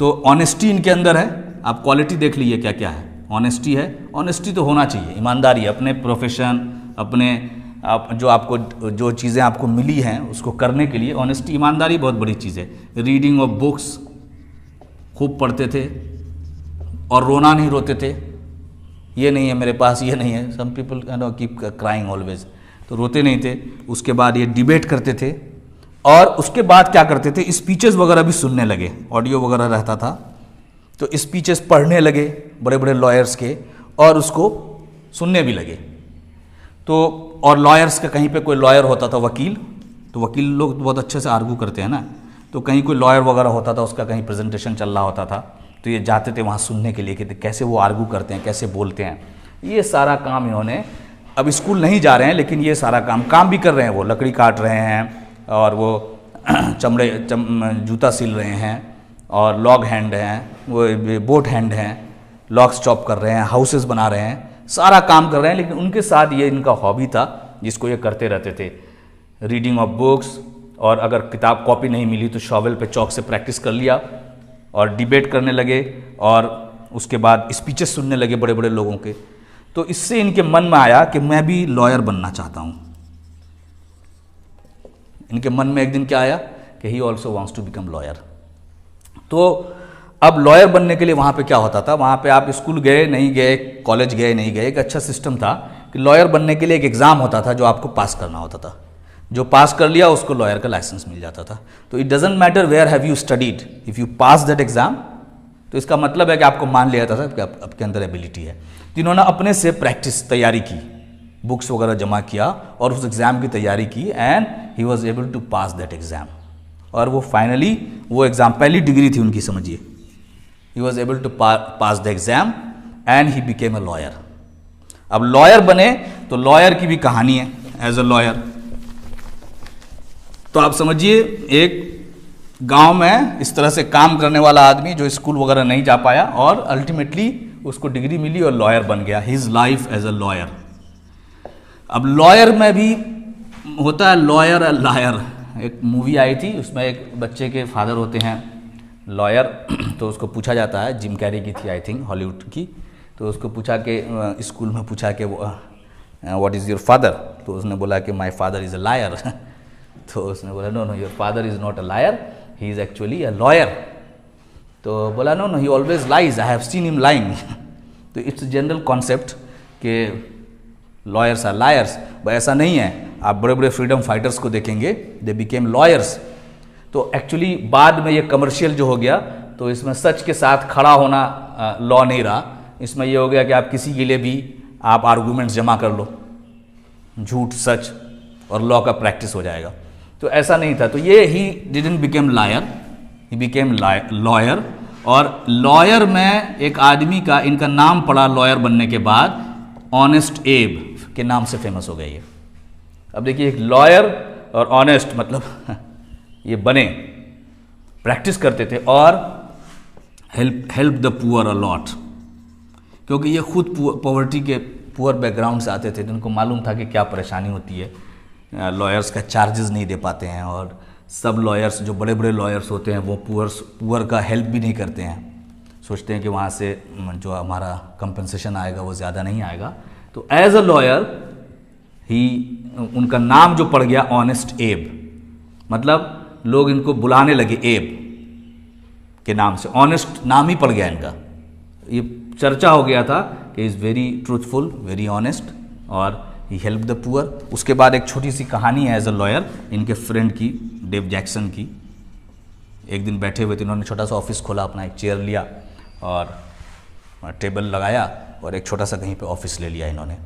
तो ऑनेस्टी इनके अंदर है। आप क्वालिटी देख लीजिए क्या क्या है। ऑनेस्टी है, ऑनेस्टी तो होना चाहिए, ईमानदारी अपने प्रोफेशन, अपने जो आपको जो चीज़ें आपको मिली हैं उसको करने के लिए ऑनेस्टी, ईमानदारी बहुत बड़ी चीज़ है। रीडिंग ऑफ बुक्स, खूब पढ़ते थे और रोना नहीं, रोते थे। ये नहीं है मेरे पास, ये नहीं है, some people keep crying always, तो रोते नहीं थे। उसके बाद ये डिबेट करते थे और उसके बाद क्या करते थे, स्पीचेस वगैरह भी सुनने लगे, ऑडियो वगैरह रहता था, तो स्पीचेस पढ़ने लगे बड़े बड़े लॉयर्स के, और उसको सुनने भी लगे। तो और लॉयर्स का, कहीं पे कोई लॉयर होता था, वकील, तो वकील लोग बहुत अच्छे से आर्गू करते हैं ना, तो कहीं कोई लॉयर वगैरह होता था, उसका कहीं प्रेजेंटेशन चल रहा होता था, तो ये जाते थे वहाँ सुनने के लिए कि कैसे वो आर्गू करते हैं, कैसे बोलते हैं। ये सारा काम इन्होंने, अब स्कूल नहीं जा रहे हैं लेकिन ये सारा काम भी कर रहे हैं, वो लकड़ी काट रहे हैं, और वो जूता सिल रहे हैं, और लॉग हैंड हैं, वो बोट हैंड हैं, लॉक्स चॉप कर रहे हैं, हाउसेस बना रहे हैं, सारा काम कर रहे हैं। लेकिन उनके साथ ये इनका हॉबी था जिसको ये करते रहते थे, रीडिंग ऑफ बुक्स, और अगर किताब कॉपी नहीं मिली तो शॉवेल पे चौक से प्रैक्टिस कर लिया, और डिबेट करने लगे, और उसके बाद स्पीचेस सुनने लगे बड़े बड़े लोगों के। तो इससे इनके मन में आया कि मैं भी लॉयर बनना चाहता हूँ। इनके मन में एक दिन क्या आया कि he also wants to become lawyer. तो अब लॉयर बनने के लिए वहाँ पे क्या होता था, वहाँ पे आप स्कूल गए नहीं गए, कॉलेज गए नहीं गए, एक अच्छा सिस्टम था कि लॉयर बनने के लिए एक एग्ज़ाम होता था जो आपको पास करना होता था। जो पास कर लिया उसको लॉयर का लाइसेंस मिल जाता था। तो it doesn't matter where have you studied, if you pass that exam, तो इसका मतलब है कि आपको मान लिया जाता था कि आपके अंदर एबिलिटी है। तो इन्होंने अपने से प्रैक्टिस, तैयारी की, बुक्स वगैरह जमा किया और उस एग्ज़ाम की तैयारी की, and he was able to pass that exam. और वो फाइनली वो एग्ज़ाम, पहली डिग्री थी उनकी, समझिए, he was able to pass the exam and he became a lawyer. अब लॉयर बने तो लॉयर की भी कहानी है एज अ लॉयर। तो आप समझिए, एक गांव में इस तरह से काम करने वाला आदमी जो स्कूल वगैरह नहीं जा पाया और अल्टीमेटली उसको डिग्री मिली और लॉयर बन गया, his life as a lawyer. अब लॉयर में भी होता है लॉयर अ लायर। एक मूवी आई थी, उसमें एक बच्चे के फादर होते हैं लॉयर, तो उसको पूछा जाता है, जिम कैरी की थी आई थिंक, हॉलीवुड की, तो उसको पूछा कि स्कूल में पूछा कि व्हाट इज़ योर फादर, तो उसने बोला कि my father is a liar. तो उसने बोला no no, your father is not a liar, he is actually a lawyer. तो बोला no no, he always lies, I have seen him lying. तो इट्स जनरल कॉन्सेप्ट कि lawyers are liars, ऐसा नहीं है। आप बड़े बड़े फ्रीडम फाइटर्स को देखेंगे, दे बिकेम लॉयर्स। तो एक्चुअली बाद में ये कमर्शियल जो हो गया, तो इसमें सच के साथ खड़ा होना लॉ नहीं रहा। इसमें ये हो गया कि आप किसी के लिए भी आप आर्गूमेंट्स जमा कर लो, झूठ सच, और लॉ का प्रैक्टिस हो जाएगा। तो ऐसा नहीं था। तो ये he didn't became liar, he became lawyer. और लॉयर में एक आदमी का, इनका नाम पड़ा लॉयर बनने के बाद, ऑनेस्ट एब के नाम से फेमस हो गई है। अब देखिए, एक लॉयर और ऑनेस्ट, मतलब ये बने, प्रैक्टिस करते थे और help the poor a lot, क्योंकि ये खुद पॉवर्टी के, पुअर बैकग्राउंड से आते थे, जिनको मालूम था कि क्या परेशानी होती है, लॉयर्स का चार्जेस नहीं दे पाते हैं, और सब लॉयर्स जो बड़े बड़े लॉयर्स होते हैं वो पुअर का हेल्प भी नहीं करते हैं, सोचते हैं कि वहाँ से जो हमारा कंपनसेशन आएगा वो ज़्यादा नहीं आएगा। तो एज अ लॉयर ही, उनका नाम जो पड़ गया ऑनेस्ट एब, मतलब लोग इनको बुलाने लगे एब के नाम से, ऑनेस्ट नाम ही पड़ गया इनका। ये चर्चा हो गया था कि is very truthful, very honest, और ही हेल्प द पुअर। उसके बाद एक छोटी सी कहानी है एज अ लॉयर, इनके फ्रेंड की, डेव जैक्सन की। एक दिन बैठे हुए थे, इन्होंने छोटा सा ऑफिस खोला, अपना एक चेयर लिया और टेबल लगाया और एक छोटा सा कहीं पे ऑफिस ले लिया इन्होंने।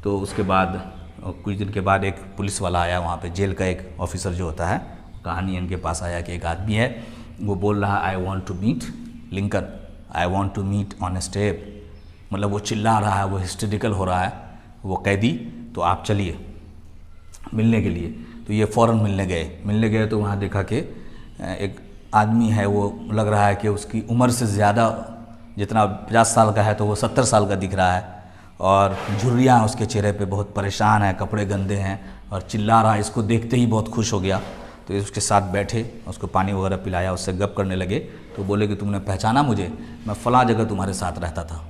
तो उसके बाद कुछ दिन के बाद एक पुलिस वाला आया वहाँ पे, जेल का एक ऑफिसर जो होता है, कहानी इनके पास आया कि एक आदमी है, वो बोल रहा है I want to meet Lincoln, I want to meet honest Abe, मतलब वो चिल्ला रहा है, वो हिस्टेरिकल हो रहा है वो कैदी, तो आप चलिए मिलने के लिए। तो ये फ़ौरन मिलने गए तो वहाँ देखा कि एक आदमी है, वो लग रहा है कि उसकी उम्र से ज़्यादा, जितना 50 साल का है तो वो 70 साल का दिख रहा है, और झुर्रियाँ उसके चेहरे पे, बहुत परेशान है, कपड़े गंदे हैं और चिल्ला रहा है। इसको देखते ही बहुत खुश हो गया, तो उसके साथ बैठे, उसको पानी वगैरह पिलाया, उससे गप करने लगे। तो बोले कि तुमने पहचाना मुझे, मैं फ़लाँ जगह तुम्हारे साथ रहता था।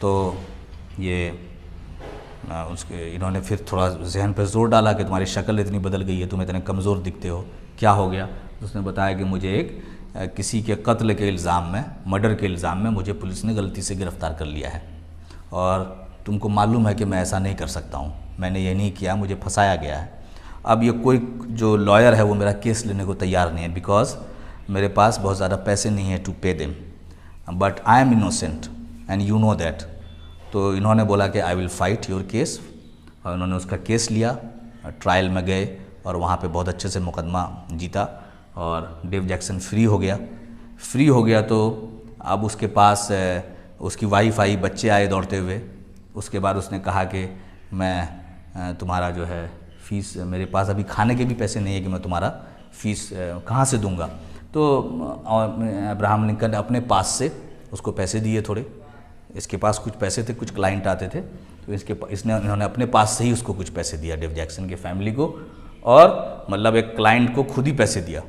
तो ये उसके इन्होंने फिर थोड़ा जहन पर जोर डाला कि तुम्हारी शक्ल इतनी बदल गई है, तुम इतने कमज़ोर दिखते हो, क्या हो गया। उसने बताया कि मुझे एक किसी के कत्ल के इल्ज़ाम में, मर्डर के इल्ज़ाम में मुझे पुलिस ने गलती से गिरफ़्तार कर लिया है, और तुमको मालूम है कि मैं ऐसा नहीं कर सकता हूँ, मैंने ये नहीं किया, मुझे फंसाया गया है। अब ये कोई जो लॉयर है वो मेरा केस लेने को तैयार नहीं है, बिकॉज मेरे पास बहुत ज़्यादा पैसे नहीं है to pay them, but I am innocent and you know that. तो इन्होंने बोला कि I will fight your case, और उन्होंने उसका केस लिया, ट्रायल में गए और वहाँ पे बहुत अच्छे से मुकदमा जीता और डेव जैक्सन फ्री हो गया। फ्री हो गया तो अब उसके पास उसकी वाइफ आई, बच्चे आए दौड़ते हुए। उसके बाद उसने कहा कि मैं तुम्हारा जो है फ़ीस, मेरे पास अभी खाने के भी पैसे नहीं है कि मैं तुम्हारा फ़ीस कहाँ से दूंगा। तो अब्राहम लिंकन ने अपने पास से उसको पैसे दिए थोड़े, इसके पास कुछ पैसे थे, कुछ क्लाइंट आते थे, तो इन्होंने अपने पास से ही उसको कुछ पैसे दिया डेव जैक्सन के फैमिली को, और मतलब एक क्लाइंट को खुद ही पैसे दिया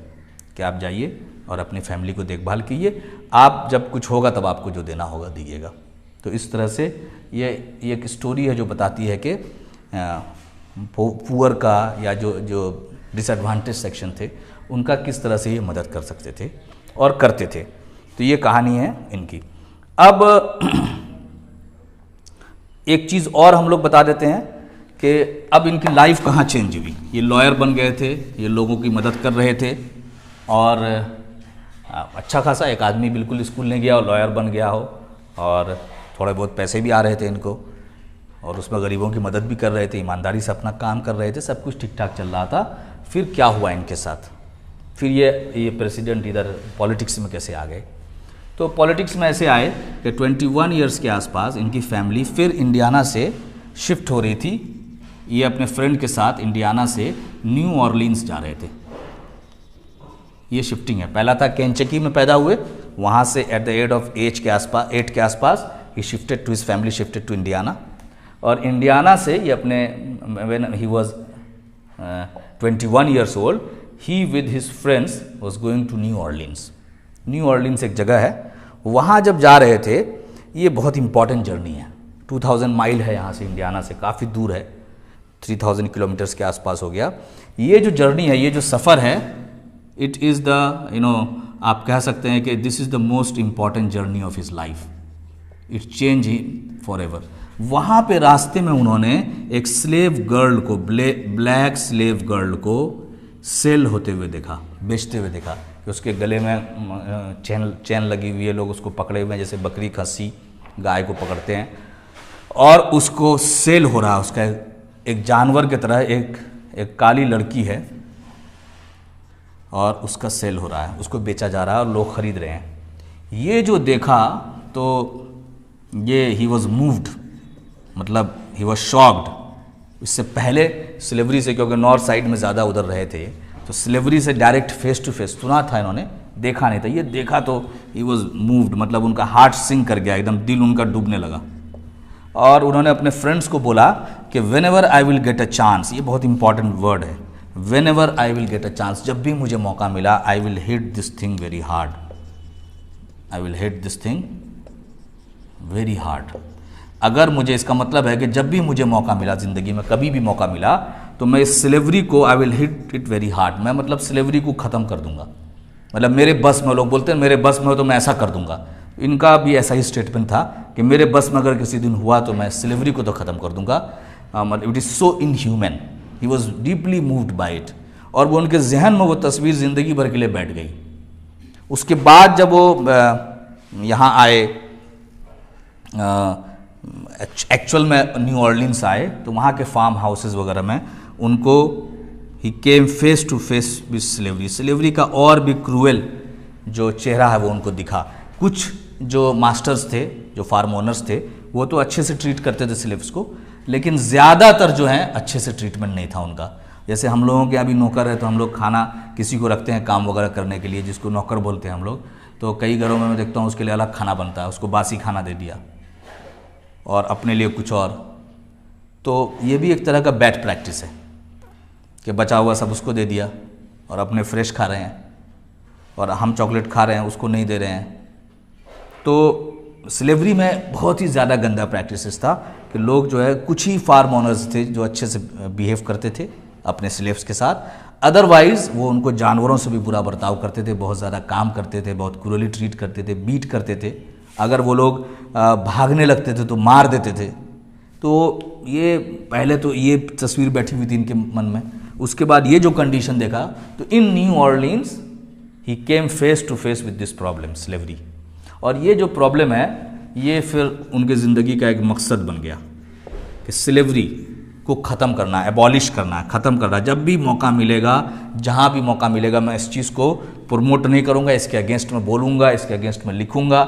कि आप जाइए और अपनी फैमिली को देखभाल कीजिए, आप जब कुछ होगा तब आपको जो देना होगा दीजिएगा। तो इस तरह से ये एक स्टोरी है जो बताती है कि पुअर का या जो डिसएडवांटेज सेक्शन थे उनका किस तरह से ये मदद कर सकते थे और करते थे। तो ये कहानी है इनकी। अब एक चीज़ और हम लोग बता देते हैं कि अब इनकी लाइफ कहाँ चेंज हुई। ये लॉयर बन गए थे, ये लोगों की मदद कर रहे थे, और अच्छा खासा एक आदमी बिल्कुल स्कूल नहीं गया और लॉयर बन गया हो, और थोड़े बहुत पैसे भी आ रहे थे इनको, और उसमें गरीबों की मदद भी कर रहे थे, ईमानदारी से अपना काम कर रहे थे, सब कुछ ठीक ठाक चल रहा था। फिर क्या हुआ इनके साथ, फिर ये प्रेसिडेंट इधर पॉलिटिक्स में कैसे आ गए। तो पॉलिटिक्स में ऐसे आए कि 21 ईयर्स के आसपास इनकी फैमिली फिर इंडियाना से शिफ्ट हो रही थी। ये अपने फ्रेंड के साथ इंडियाना से न्यू ऑरलीन्स जा रहे थे। ये शिफ्टिंग है, पहला था केंटकी में पैदा हुए, वहाँ से एट द एज ऑफ 8 के आसपास he shifted to his family shifted to Indiana, और इंडियाना से ये अपने when he was 21 years old, he with his friends was going to New Orleans. New Orleans एक जगह है, वहाँ जब जा रहे थे, ये बहुत इंपॉर्टेंट जर्नी है, 2000 माइल है यहाँ से, इंडियाना से काफ़ी दूर है, 3000 किलोमीटर्स के आसपास हो गया। ये जो जर्नी है, ये जो सफ़र है, इट इज़ द आप कह सकते हैं कि this is the most important journey of his life, it change he for ever. वहाँ पे रास्ते में उन्होंने एक स्लेव गर्ल को, ब्लैक स्लेव गर्ल को सेल होते हुए देखा, बेचते हुए देखा, कि उसके गले में चैन लगी हुई है, लोग उसको पकड़े हुए हैं जैसे बकरी खस्सी गाय को पकड़ते हैं, और उसको सेल हो रहा है, उसका एक जानवर की तरह एक काली लड़की है और उसका सेल हो रहा है, उसको बेचा जा रहा है और लोग खरीद रहे हैं। ये जो देखा तो ये ही वॉज मूव्ड, मतलब ही वॉज शॉक्ड। इससे पहले स्लेवरी से, क्योंकि नॉर्थ साइड में ज़्यादा उधर रहे थे, तो स्लेवरी से डायरेक्ट फेस टू फेस सुना था इन्होंने, देखा नहीं था। ये देखा तो ही वॉज मूव्ड, मतलब उनका हार्ट सिंक कर गया, एकदम दिल उनका डूबने लगा। और उन्होंने अपने फ्रेंड्स को बोला कि when ever I will get a chance, ये बहुत इंपॉर्टेंट वर्ड है, when ever I will get a chance, जब भी मुझे मौका मिला, I will hit this thing very hard, I will hit this thing very hard. अगर मुझे, इसका मतलब है कि जब भी मुझे मौका मिला ज़िंदगी में, कभी भी मौका मिला, तो मैं इस स्लेवरी को, I will hit it very hard, मैं मतलब स्लेवरी को ख़त्म कर दूंगा। मतलब मेरे बस में, लोग बोलते हैं मेरे बस में हो तो मैं ऐसा कर दूंगा, इनका भी ऐसा ही स्टेटमेंट था कि मेरे बस में अगर किसी दिन हुआ तो मैं स्लेवरी को तो ख़त्म कर दूंगा। मतलब it is so inhuman, he was deeply moved by it, और वो उनके जहन में वो तस्वीर ज़िंदगी भर के लिए बैठ गई। उसके बाद जब वो यहाँ आए, एक्चुअल में न्यू ऑरलीन्स आए, तो वहाँ के फार्म हाउसेस वगैरह में उनको he came face to face with slavery. Slavery का और भी क्रूएल जो चेहरा है वो उनको दिखा। कुछ जो मास्टर्स थे, जो फार्म ओनर्स थे, वो तो अच्छे से ट्रीट करते थे स्लेव्स को, लेकिन ज़्यादातर जो हैं अच्छे से ट्रीटमेंट नहीं था उनका। जैसे हम लोगों के अभी नौकर है, तो हम लोग खाना किसी को रखते हैं काम वगैरह करने के लिए, जिसको नौकर बोलते हैं हम लोग, तो कई घरों में मैं देखता हूँ उसके लिए अलग खाना बनता है, उसको बासी खाना दे दिया और अपने लिए कुछ और। तो ये भी एक तरह का बैड प्रैक्टिस है कि बचा हुआ सब उसको दे दिया और अपने फ्रेश खा रहे हैं, और हम चॉकलेट खा रहे हैं उसको नहीं दे रहे हैं। तो स्लेवरी में बहुत ही ज़्यादा गंदा प्रैक्टिसेस था कि लोग जो है, कुछ ही फार्म ओनर्स थे जो अच्छे से बिहेव करते थे अपने स्लेव्स के साथ, अदरवाइज़ वो उनको जानवरों से भी बुरा बर्ताव करते थे, बहुत ज़्यादा काम करते थे, बहुत क्रूरली ट्रीट करते थे, बीट करते थे। अगर वो लोग भागने लगते थे तो मार देते थे। तो ये पहले तो ये तस्वीर बैठी हुई थी इनके मन में। उसके बाद ये जो कंडीशन देखा, तो in New Orleans he came face to face with this problem slavery. और ये जो प्रॉब्लम है ये फिर उनके ज़िंदगी का एक मकसद बन गया कि स्लेवरी को ख़त्म करना है, एबॉलिश करना है, ख़त्म करना है। जब भी मौका मिलेगा, जहाँ भी मौका मिलेगा, मैं इस चीज़ को प्रमोट नहीं करूँगा, इसके अगेंस्ट में बोलूँगा, इसके अगेंस्ट में लिखूँगा।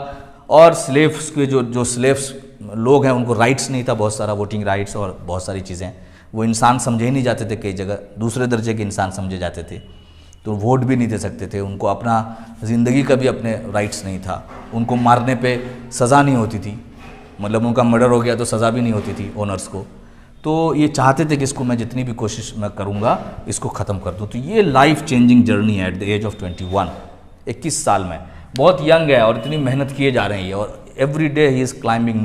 और स्लेव्स के जो स्लेव्स लोग हैं उनको राइट्स नहीं था, बहुत सारा वोटिंग राइट्स और बहुत सारी चीज़ें, वो इंसान समझे ही नहीं जाते थे, कई जगह दूसरे दर्जे के इंसान समझे जाते थे, तो वोट भी नहीं दे सकते थे, उनको अपना ज़िंदगी का भी अपने राइट्स नहीं था, उनको मारने पे सज़ा नहीं होती थी, मतलब उनका मर्डर हो गया तो सज़ा भी नहीं होती थी ओनर्स को। तो ये चाहते थे कि इसको मैं जितनी भी कोशिश मैं करूँगा इसको ख़त्म कर दूँ। तो ये लाइफ चेंजिंग जर्नी है एट द एज ऑफ 21, 21 साल में, बहुत यंग है और इतनी मेहनत किए जा रही है। और every day he is climbing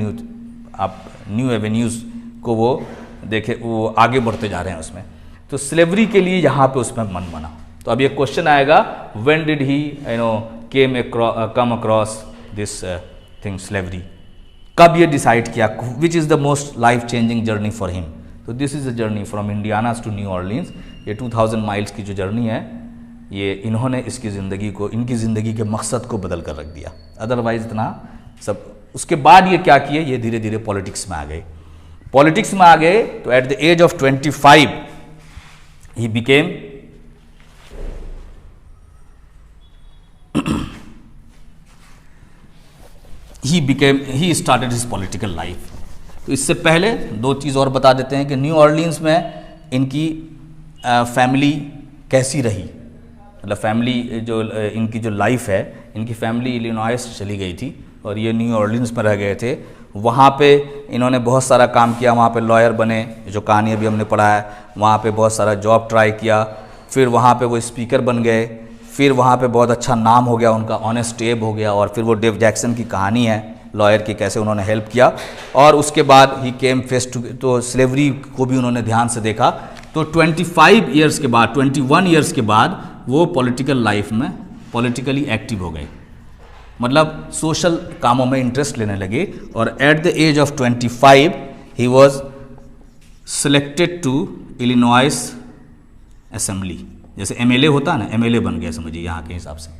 new avenues को वो देखे, वो आगे बढ़ते जा रहे हैं उसमें। तो स्लेवरी के लिए यहाँ पे उसमें मन बना। तो अब ये क्वेश्चन आएगा, when did he come across this thing slavery, कब ये डिसाइड किया, which is the most life changing journey for him. तो this is a journey from Indiana's to New Orleans. ये 2000 माइल्स की जो जर्नी है, ये इन्होंने इसकी ज़िंदगी को, इनकी ज़िंदगी के मकसद को बदल कर रख दिया। अदरवाइज इतना सब। उसके बाद ये क्या किए, ये धीरे धीरे पॉलिटिक्स में आ गए। पॉलिटिक्स में आ गए तो at the age of 25 he became he started his political life. तो इससे पहले दो चीज़ और बता देते हैं कि न्यू ऑर्लिन्स में इनकी फैमिली कैसी रही, मतलब फैमिली जो इनकी जो लाइफ है, इनकी फैमिली इलिनॉइस चली गई थी और ये न्यू ऑर्लिन्स में रह गए थे। वहाँ पे इन्होंने बहुत सारा काम किया, वहाँ पे लॉयर बने, जो कहानी अभी हमने पढ़ा है, वहाँ पे बहुत सारा जॉब ट्राई किया, फिर वहाँ पे वो स्पीकर बन गए, फिर वहाँ पे बहुत अच्छा नाम हो गया उनका, ऑनेस्ट एब हो गया। और फिर वो डेव जैक्सन की कहानी है लॉयर की, कैसे उन्होंने हेल्प किया। और उसके बाद ही केम फेस टू, तो स्लेवरी को भी उन्होंने ध्यान से देखा। तो 25 ईयर्स के बाद, 21 ईयर्स के बाद वो पॉलिटिकल लाइफ में पॉलिटिकली एक्टिव हो गए, मतलब सोशल कामों में इंटरेस्ट लेने लगे। और at the age of 25 he was selected to Illinois assembly. जैसे एमएलए होता है ना, एमएलए बन गया समझिए यहाँ के हिसाब से।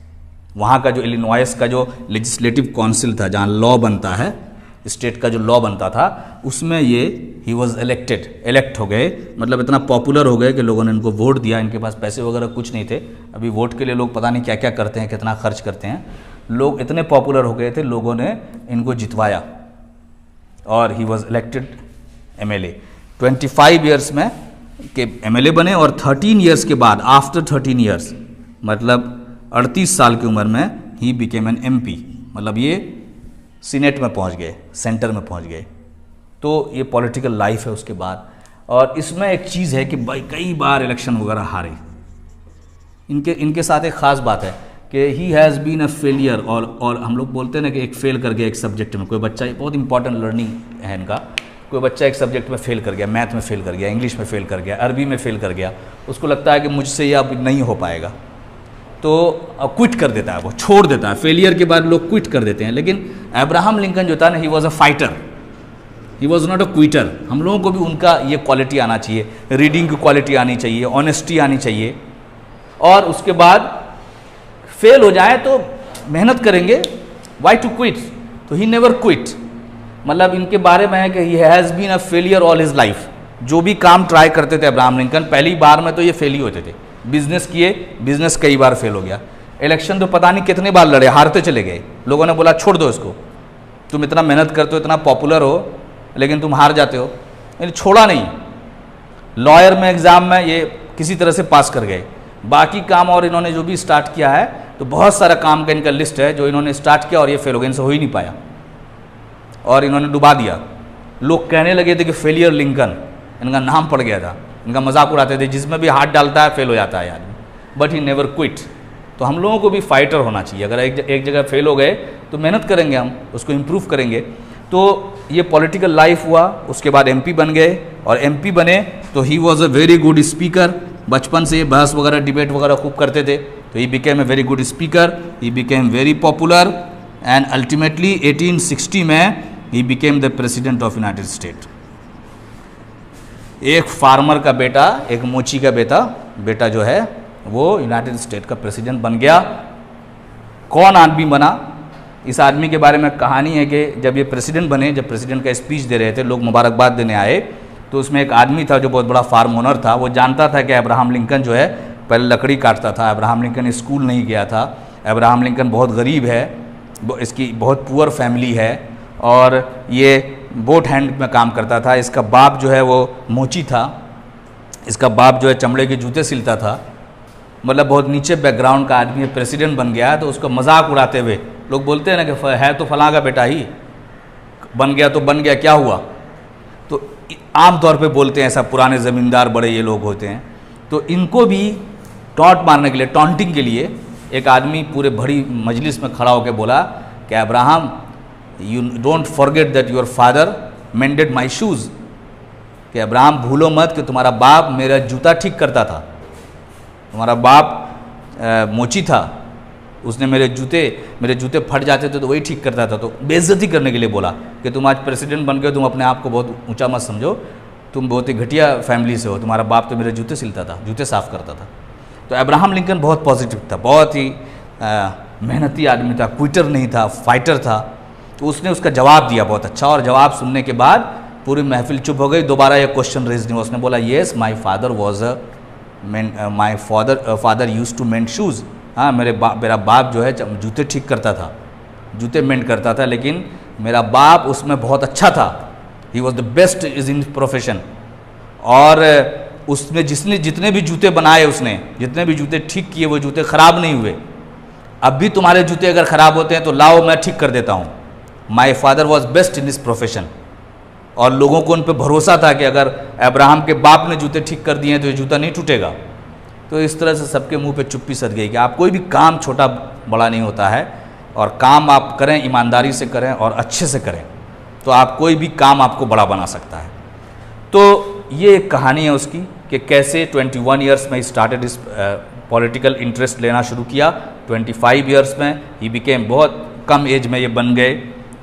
वहाँ का जो इलिनॉइस का जो लेजिस्लेटिव काउंसिल था, जहाँ लॉ बनता है, स्टेट का जो लॉ बनता था, उसमें ये ही वॉज इलेक्ट हो गए। मतलब इतना पॉपुलर हो गए कि लोगों ने इनको वोट दिया। इनके पास पैसे वगैरह कुछ नहीं थे, अभी वोट के लिए लोग पता नहीं क्या क्या करते हैं, कितना खर्च करते हैं। लोग इतने पॉपुलर हो गए थे, लोगों ने इनको जितवाया और he was elected MLA. 25 years में के एमएलए बने। और 13 ईयर्स के बाद, आफ्टर 13 ईयर्स, मतलब 38 साल की उम्र में ही बिकेम एन एमपी, मतलब ये सीनेट में पहुंच गए, सेंटर में पहुंच गए। तो ये पॉलिटिकल लाइफ है उसके बाद। और इसमें एक चीज़ है कि भाई कई बार इलेक्शन वगैरह हारे। इनके साथ एक ख़ास बात है कि he has been a failure. और हम लोग बोलते हैं ना कि एक फेल कर गया एक सब्जेक्ट में, कोई बच्चा, बहुत इंपॉर्टेंट लर्निंग है इनका, कोई बच्चा एक सब्जेक्ट में फेल कर गया, मैथ में फेल कर गया, इंग्लिश में फेल कर गया, अरबी में फेल कर गया, उसको लगता है कि मुझसे ये अब नहीं हो पाएगा, तो क्विट कर देता है, वो छोड़ देता है। फेलियर के बाद लोग क्विट कर देते हैं। लेकिन अब्राहम लिंकन जो था ना, he was a fighter, he was not a Quetta. हम लोगों को भी उनका ये क्वालिटी आना चाहिए, रीडिंग की क्वालिटी आनी चाहिए, ऑनेस्टी आनी चाहिए। और उसके बाद फेल हो जाए तो मेहनत करेंगे, वाई टू क्विट। तो ही नेवर क्विट, मतलब इनके बारे में है कि he has been a failure all his life. जो भी काम ट्राई करते थे अब्राहम लिंकन, पहली बार में तो ये फेल ही होते थे। बिजनेस किए, बिजनेस कई बार फेल हो गया। इलेक्शन तो पता नहीं कितने बार लड़े, हारते चले गए। लोगों ने बोला छोड़ दो इसको, तुम इतना मेहनत करते हो, इतना पॉपुलर हो, लेकिन तुम हार जाते हो। यानी छोड़ा नहीं। लॉयर में एग्ज़ाम में ये किसी तरह से पास कर गए। बाकी काम और इन्होंने जो भी स्टार्ट किया है, तो बहुत सारा काम का इनका लिस्ट है जो इन्होंने स्टार्ट किया और ये फेल हो गए, इनसे हो ही नहीं पाया और इन्होंने डुबा दिया। लोग कहने लगे थे कि फेलियर लिंकन, इनका नाम पड़ गया था, इनका मजाक उड़ाते थे, जिसमें भी हाथ डालता है फेल हो जाता है आदमी। But he never quit. तो हम लोगों को भी फाइटर होना चाहिए। अगर एक जगह फेल हो गए तो मेहनत करेंगे, हम उसको इम्प्रूव करेंगे। तो ये पॉलिटिकल लाइफ हुआ। उसके बाद एमपी बन गए, और एमपी बने तो he was a very good speaker. बचपन से ये बहस वगैरह, डिबेट वगैरह खूब करते थे। तो he became a very good speaker, he became very popular, and ultimately 1860 में ही became the president of United state. एक फार्मर का बेटा, एक मोची का बेटा जो है वो यूनाइटेड स्टेट का प्रेसिडेंट बन गया। कौन आदमी बना, इस आदमी के बारे में कहानी है कि जब ये प्रेसिडेंट बने, जब प्रेसिडेंट का स्पीच दे रहे थे, लोग मुबारकबाद देने आए, तो उसमें एक आदमी था जो बहुत बड़ा फार्म ओनर था। वो जानता था कि अब्राहम लिंकन जो है पहले लकड़ी काटता था, अब्राहम लिंकन स्कूल नहीं गया था, अब्राहम लिंकन बहुत गरीब है, इसकी बहुत पुअर फैमिली है और ये बोट हैंड में काम करता था। इसका बाप जो है वो मोची था, इसका बाप जो है चमड़े के जूते सिलता था, मतलब बहुत नीचे बैकग्राउंड का आदमी प्रेसिडेंट बन गया। तो उसका मजाक उड़ाते हुए लोग बोलते हैं ना कि है तो फलां का बेटा ही, बन गया तो बन गया, क्या हुआ। तो आम तौर पे बोलते हैं ऐसा, पुराने ज़मींदार बड़े ये लोग होते हैं। तो इनको भी टॉन्ट मारने के लिए, टॉन्टिंग के लिए एक आदमी पूरे बड़ी मजलिस में खड़ा होकर बोला कि Abraham, you don't forget that your father मेंडेड my shoes, कि अब्राहम भूलो मत कि तुम्हारा बाप मेरा जूता ठीक करता था, तुम्हारा बाप मोची था, उसने मेरे जूते फट जाते थे तो वही ठीक करता था। तो बेइज्जती करने के लिए बोला कि तुम आज प्रेसिडेंट बन गए, तुम अपने आप को बहुत ऊंचा मत समझो, तुम बहुत ही घटिया फैमिली से हो, तुम्हारा बाप तो मेरे जूते सिलता था, जूते साफ करता था। तो अब्राहम लिंकन बहुत पॉजिटिव था, बहुत ही मेहनती आदमी था, क्विटर नहीं था, फाइटर था। तो उसने उसका जवाब दिया बहुत अच्छा, और जवाब सुनने के बाद पूरी महफिल चुप हो गई। दोबारा यह क्वेश्चन रेज नहीं हुआ। उसने बोला yes my father was my father use to mend shoes, हाँ मेरा बाप जो है जूते ठीक करता था, जूते मेंड करता था, लेकिन मेरा बाप उसमें बहुत अच्छा था, he was the best is in profession. और उसने जितने भी जूते बनाए, उसने जितने भी जूते ठीक किए, वो जूते ख़राब नहीं हुए। अब भी तुम्हारे जूते अगर ख़राब होते हैं तो लाओ, मैं ठीक कर देता हूँ। माई father was best in this profession. और लोगों को उन पर भरोसा था कि अगर अब्राहम के बाप ने जूते ठीक कर दिए हैं तो ये जूता नहीं टूटेगा। तो इस तरह से सबके मुंह पे चुप्पी सध गई कि आप कोई भी काम छोटा बड़ा नहीं होता है, और काम आप करें, ईमानदारी से करें और अच्छे से करें, तो आप कोई भी काम आपको बड़ा बना सकता है। तो ये एक कहानी है उसकी कि कैसे 21 ईयर्स में स्टार्टेड इस पॉलिटिकल इंटरेस्ट लेना शुरू किया। 25 ईयर्स में ही बिकेम, बहुत कम एज में ये बन गए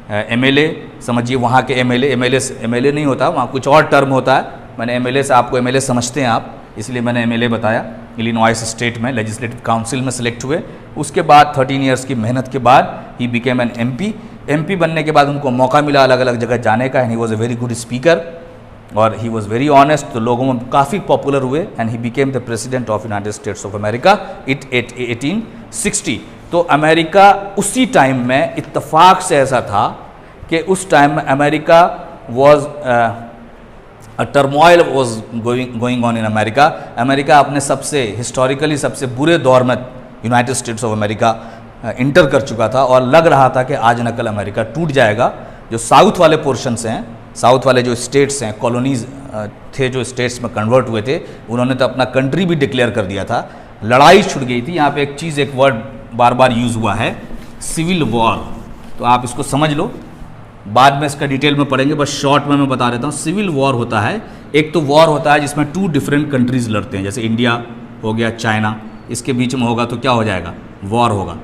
एमएलए। समझिए वहाँ के एमएलए नहीं होता, वहाँ कुछ और टर्म होता है। मैंने एमएलए से, आपको एमएलए समझते हैं आप, इसलिए मैंने एमएलए बताया। इलिनॉइस स्टेट में लेजिस्लेटिव काउंसिल में सेलेक्ट हुए। उसके बाद 13 ईयर्स की मेहनत के बाद ही बिकेम एन एमपी बनने के बाद उनको मौका मिला अलग अलग जगह जाने का, and he was a very good speaker और ही वॉज वेरी ऑनेस्ट। तो लोगों में काफ़ी पॉपुलर हुए, and he became the president of United states of America it 1860। तो अमेरिका उसी टाइम में इत्तफाक से ऐसा था कि उस टाइम में America was turmoil was going on in America. America अपने सबसे हिस्टोरिकली सबसे बुरे दौर में United states of America inter कर चुका था, और लग रहा था कि आज न कल अमेरिका टूट जाएगा। जो साउथ वाले पोर्शंस हैं, साउथ वाले जो स्टेट्स हैं, कॉलोनीज थे जो स्टेट्स में कन्वर्ट हुए थे, उन्होंने तो अपना कंट्री भी डिक्लेयर कर दिया था। लड़ाई छुड़ गई थी। यहाँ पे एक वर्ड बार बार यूज़ हुआ है, सिविल वॉर। तो आप इसको समझ लो, बाद में इसका डिटेल में पढ़ेंगे, बस शॉर्ट में मैं बता देता हूँ। सिविल वॉर होता है, एक तो वॉर होता है जिसमें 2 डिफरेंट कंट्रीज़ लड़ते हैं, जैसे इंडिया हो गया, चाइना, इसके बीच में होगा तो क्या हो जाएगा, वॉर होगा।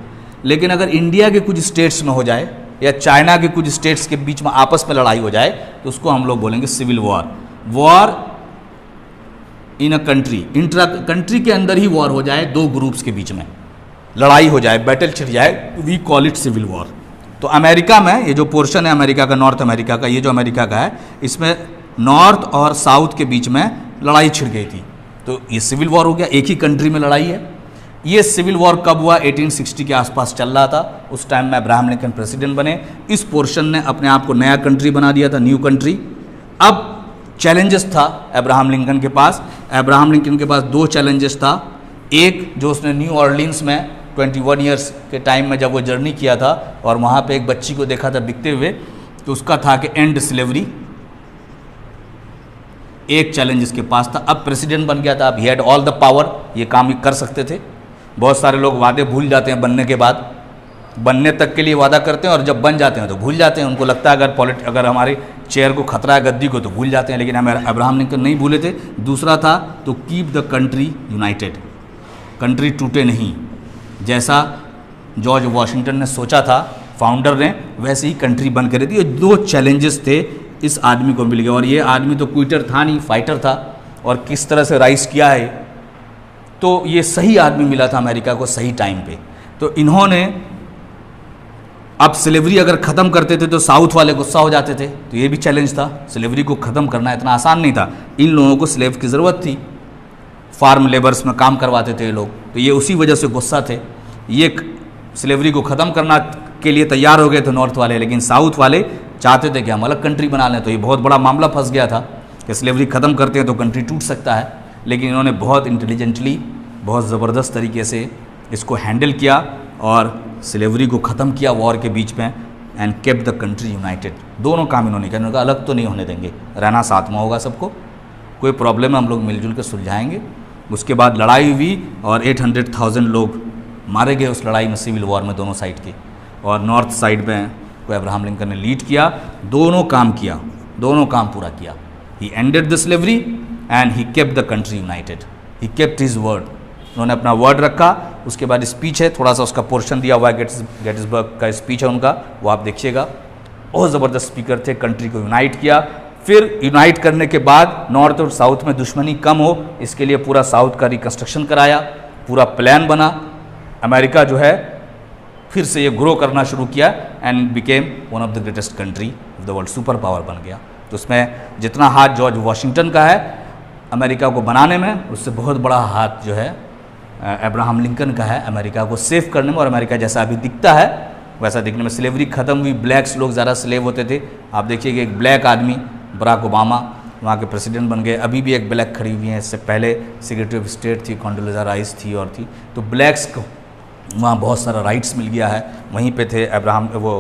लेकिन अगर इंडिया के कुछ स्टेट्स में हो जाए या चाइना के कुछ स्टेट्स के बीच में आपस में लड़ाई हो जाए तो उसको हम लोग बोलेंगे civil war. War in a country, intra country के अंदर ही वॉर हो जाए, 2 ग्रुप्स के बीच में लड़ाई हो जाए, बैटल छिड़ जाए, we call it civil war. तो अमेरिका में ये जो पोर्शन है अमेरिका का, नॉर्थ अमेरिका का, ये जो अमेरिका का है, इसमें नॉर्थ और साउथ के बीच में लड़ाई छिड़ गई थी। तो ये सिविल वॉर हो गया, एक ही कंट्री में लड़ाई है। ये सिविल वॉर कब हुआ, 1860 के आसपास चल रहा था। उस टाइम में अब्राहम लिंकन प्रेसिडेंट बने। इस पोर्शन ने अपने आप को नया कंट्री बना दिया था, न्यू कंट्री। अब चैलेंजेस था अब्राहम लिंकन के पास। अब्राहम लिंकन के पास 2 चैलेंजेस था। एक जो उसने न्यू ऑर्लिन्स में 21 ईयर्स के टाइम में जब वो जर्नी किया था और वहाँ पे एक बच्ची को देखा था बिकते हुए, तो उसका था कि एंड स्लेवरी। एक चैलेंज इसके पास था। अब प्रेसिडेंट बन गया था, अब he had all the power, ये काम ही कर सकते थे। बहुत सारे लोग वादे भूल जाते हैं बनने के बाद, बनने तक के लिए वादा करते हैं और जब बन जाते हैं तो भूल जाते हैं। उनको लगता है अगर हमारे चेयर को खतरा है, गद्दी को, तो भूल जाते हैं। लेकिन हमें अब्राहम लिंकन नहीं भूले थे। दूसरा था तो keep the country United, country टूटे नहीं। जैसा जॉर्ज वाशिंगटन ने सोचा था, फाउंडर ने, वैसे ही कंट्री बन कर दी। ये 2 चैलेंजेस थे इस आदमी को मिल गया। और ये आदमी तो क्विटर था नहीं, फाइटर था, और किस तरह से राइज किया है, तो ये सही आदमी मिला था अमेरिका को सही टाइम पे। तो इन्होंने अब स्लेवरी अगर ख़त्म करते थे तो साउथ वाले गुस्सा हो जाते थे, तो ये भी चैलेंज था। स्लेवरी को ख़त्म करना इतना आसान नहीं था, इन लोगों को स्लेव की ज़रूरत थी, फार्म लेबर्स में काम करवाते थे ये लोग, तो ये उसी वजह से गुस्सा थे। ये स्लेवरी को ख़त्म करना के लिए तैयार हो गए थे नॉर्थ वाले, लेकिन साउथ वाले चाहते थे कि हम अलग कंट्री बना लें। तो ये बहुत बड़ा मामला फंस गया था कि स्लेवरी ख़त्म करते हैं तो कंट्री टूट सकता है। लेकिन इन्होंने बहुत इंटेलिजेंटली, बहुत ज़बरदस्त तरीके से इसको हैंडल किया और स्लेवरी को ख़त्म किया वॉर के बीच में, and kept the country United. दोनों काम इन्होंने किया, इन्होंने कहा अलग तो नहीं होने देंगे, रहना साथ में होगा सबको, कोई प्रॉब्लम है हम लोग मिलजुल कर सुलझाएंगे। उसके बाद लड़ाई हुई और 800,000 लोग मारे गए उस लड़ाई में, सिविल वॉर में दोनों साइड के। और नॉर्थ साइड में को अब्राहम लिंकन ने लीड किया, दोनों काम किया, दोनों काम पूरा किया। He ended the slavery and he kept the country united, he kept his word. उन्होंने अपना वर्ड रखा। उसके बाद स्पीच है, थोड़ा सा उसका पोर्शन दिया हुआ है, गेटिसबर्ग का स्पीच है उनका, वो आप देखिएगा। बहुत ज़बरदस्त स्पीकर थे, कंट्री को यूनाइट किया। फिर यूनाइट करने के बाद नॉर्थ और साउथ में दुश्मनी कम हो, इसके लिए पूरा साउथ का रिकन्स्ट्रक्शन कराया, पूरा प्लान बना। अमेरिका जो है फिर से ये ग्रो करना शुरू किया and became one of the greatest country of the world, super power बन गया। तो उसमें जितना हाथ जॉर्ज वाशिंगटन का है अमेरिका को बनाने में, उससे बहुत बड़ा हाथ जो है अब्राहम लिंकन का है अमेरिका को सेव करने में। और अमेरिका जैसा अभी दिखता है वैसा दिखने में। स्लेवरी ख़त्म हुई, ब्लैक्स लोग ज़्यादा स्लेव होते थे। आप देखिए कि एक ब्लैक आदमी, बराक ओबामा वहाँ के प्रेसिडेंट बन गए। अभी भी एक ब्लैक खड़ी हुई है, इससे पहले सेक्रेटरी ऑफ स्टेट थी, कॉन्डोलेज़ा राइस थी और थी। तो ब्लैक्स को वहाँ बहुत सारा राइट्स मिल गया है। वहीं पे थे वो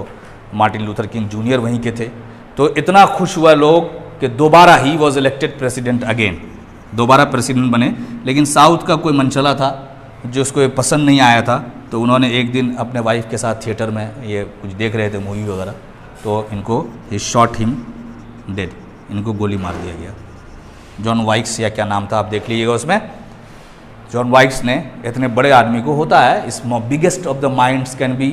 मार्टिन लूथर किंग जूनियर वहीं के थे। तो इतना खुश हुआ लोग कि दोबारा he was elected president again, दोबारा प्रेसिडेंट बने। लेकिन साउथ का कोई मनचला था जो उसको ये पसंद नहीं आया था, तो उन्होंने एक दिन अपने वाइफ के साथ थिएटर में ये कुछ देख रहे थे मूवी वगैरह, तो इनको ही शॉट हिम डेड, इनको गोली मार दिया गया। जॉन वाइक्स या क्या नाम था आप देख लीजिएगा उसमें। जॉन वाइक्स ने, इतने बड़े आदमी को होता है, biggest of the minds can be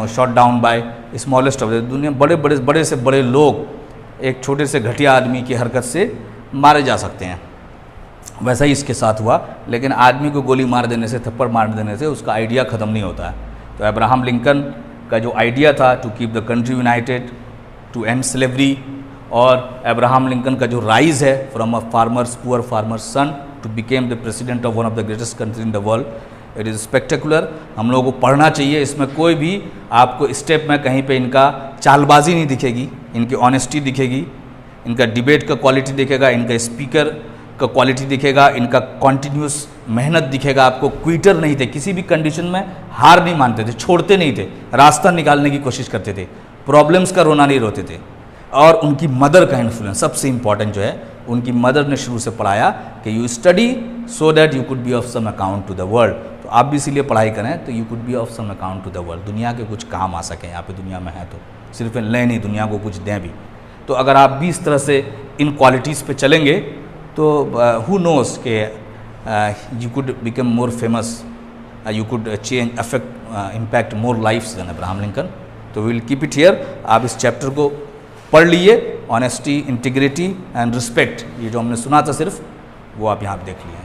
shot down by smallest of the, दुनिया बड़े से बड़े लोग एक छोटे से घटिया आदमी की हरकत से मारे जा सकते हैं। वैसा ही इसके साथ हुआ, लेकिन आदमी को गोली मार देने से, थप्पड़ मार देने से उसका आइडिया ख़त्म नहीं होता है। तो अब्राहम लिंकन का जो आइडिया था to keep the country united, to end slavery, और अब्राहम लिंकन का जो राइज है from a farmers, poor farmers son to became the president of one of the greatest country in the world, it is spectacular. हम लोगों को पढ़ना चाहिए। इसमें कोई भी आपको स्टेप में कहीं पे इनका चालबाजी नहीं दिखेगी, इनकी ऑनेस्टी दिखेगी, इनका डिबेट का क्वालिटी दिखेगा, इनका स्पीकर का क्वालिटी दिखेगा, इनका कॉन्टिन्यूस मेहनत दिखेगा। आपको क्विटर नहीं थे, किसी भी कंडीशन में हार नहीं मानते थे, छोड़ते नहीं थे, रास्ता निकालने की कोशिश करते थे, प्रॉब्लम्स का रोना नहीं रोते थे। और उनकी मदर का इन्फ्लुएंस सबसे इंपॉर्टेंट जो है, उनकी मदर ने शुरू से पढ़ाया कि you study so that you could be of some account to the world. तो आप भी इसीलिए पढ़ाई करें तो you could be of some account to the world, दुनिया के कुछ काम आ सकें, यहाँ पे दुनिया में है तो सिर्फ लें नहीं, दुनिया को कुछ दें भी। तो अगर आप भी इस तरह से इन क्वालिटीज़ पे चलेंगे तो हु नोस के you could become more famous, you could change affect impact more lifes than Abraham Lincoln. तो we will keep it here. आप इस चैप्टर को पढ़ लिए, ऑनेस्टी, इंटीग्रिटी एंड रिस्पेक्ट, ये जो हमने सुना था सिर्फ, वो आप यहाँ पे देख लिए।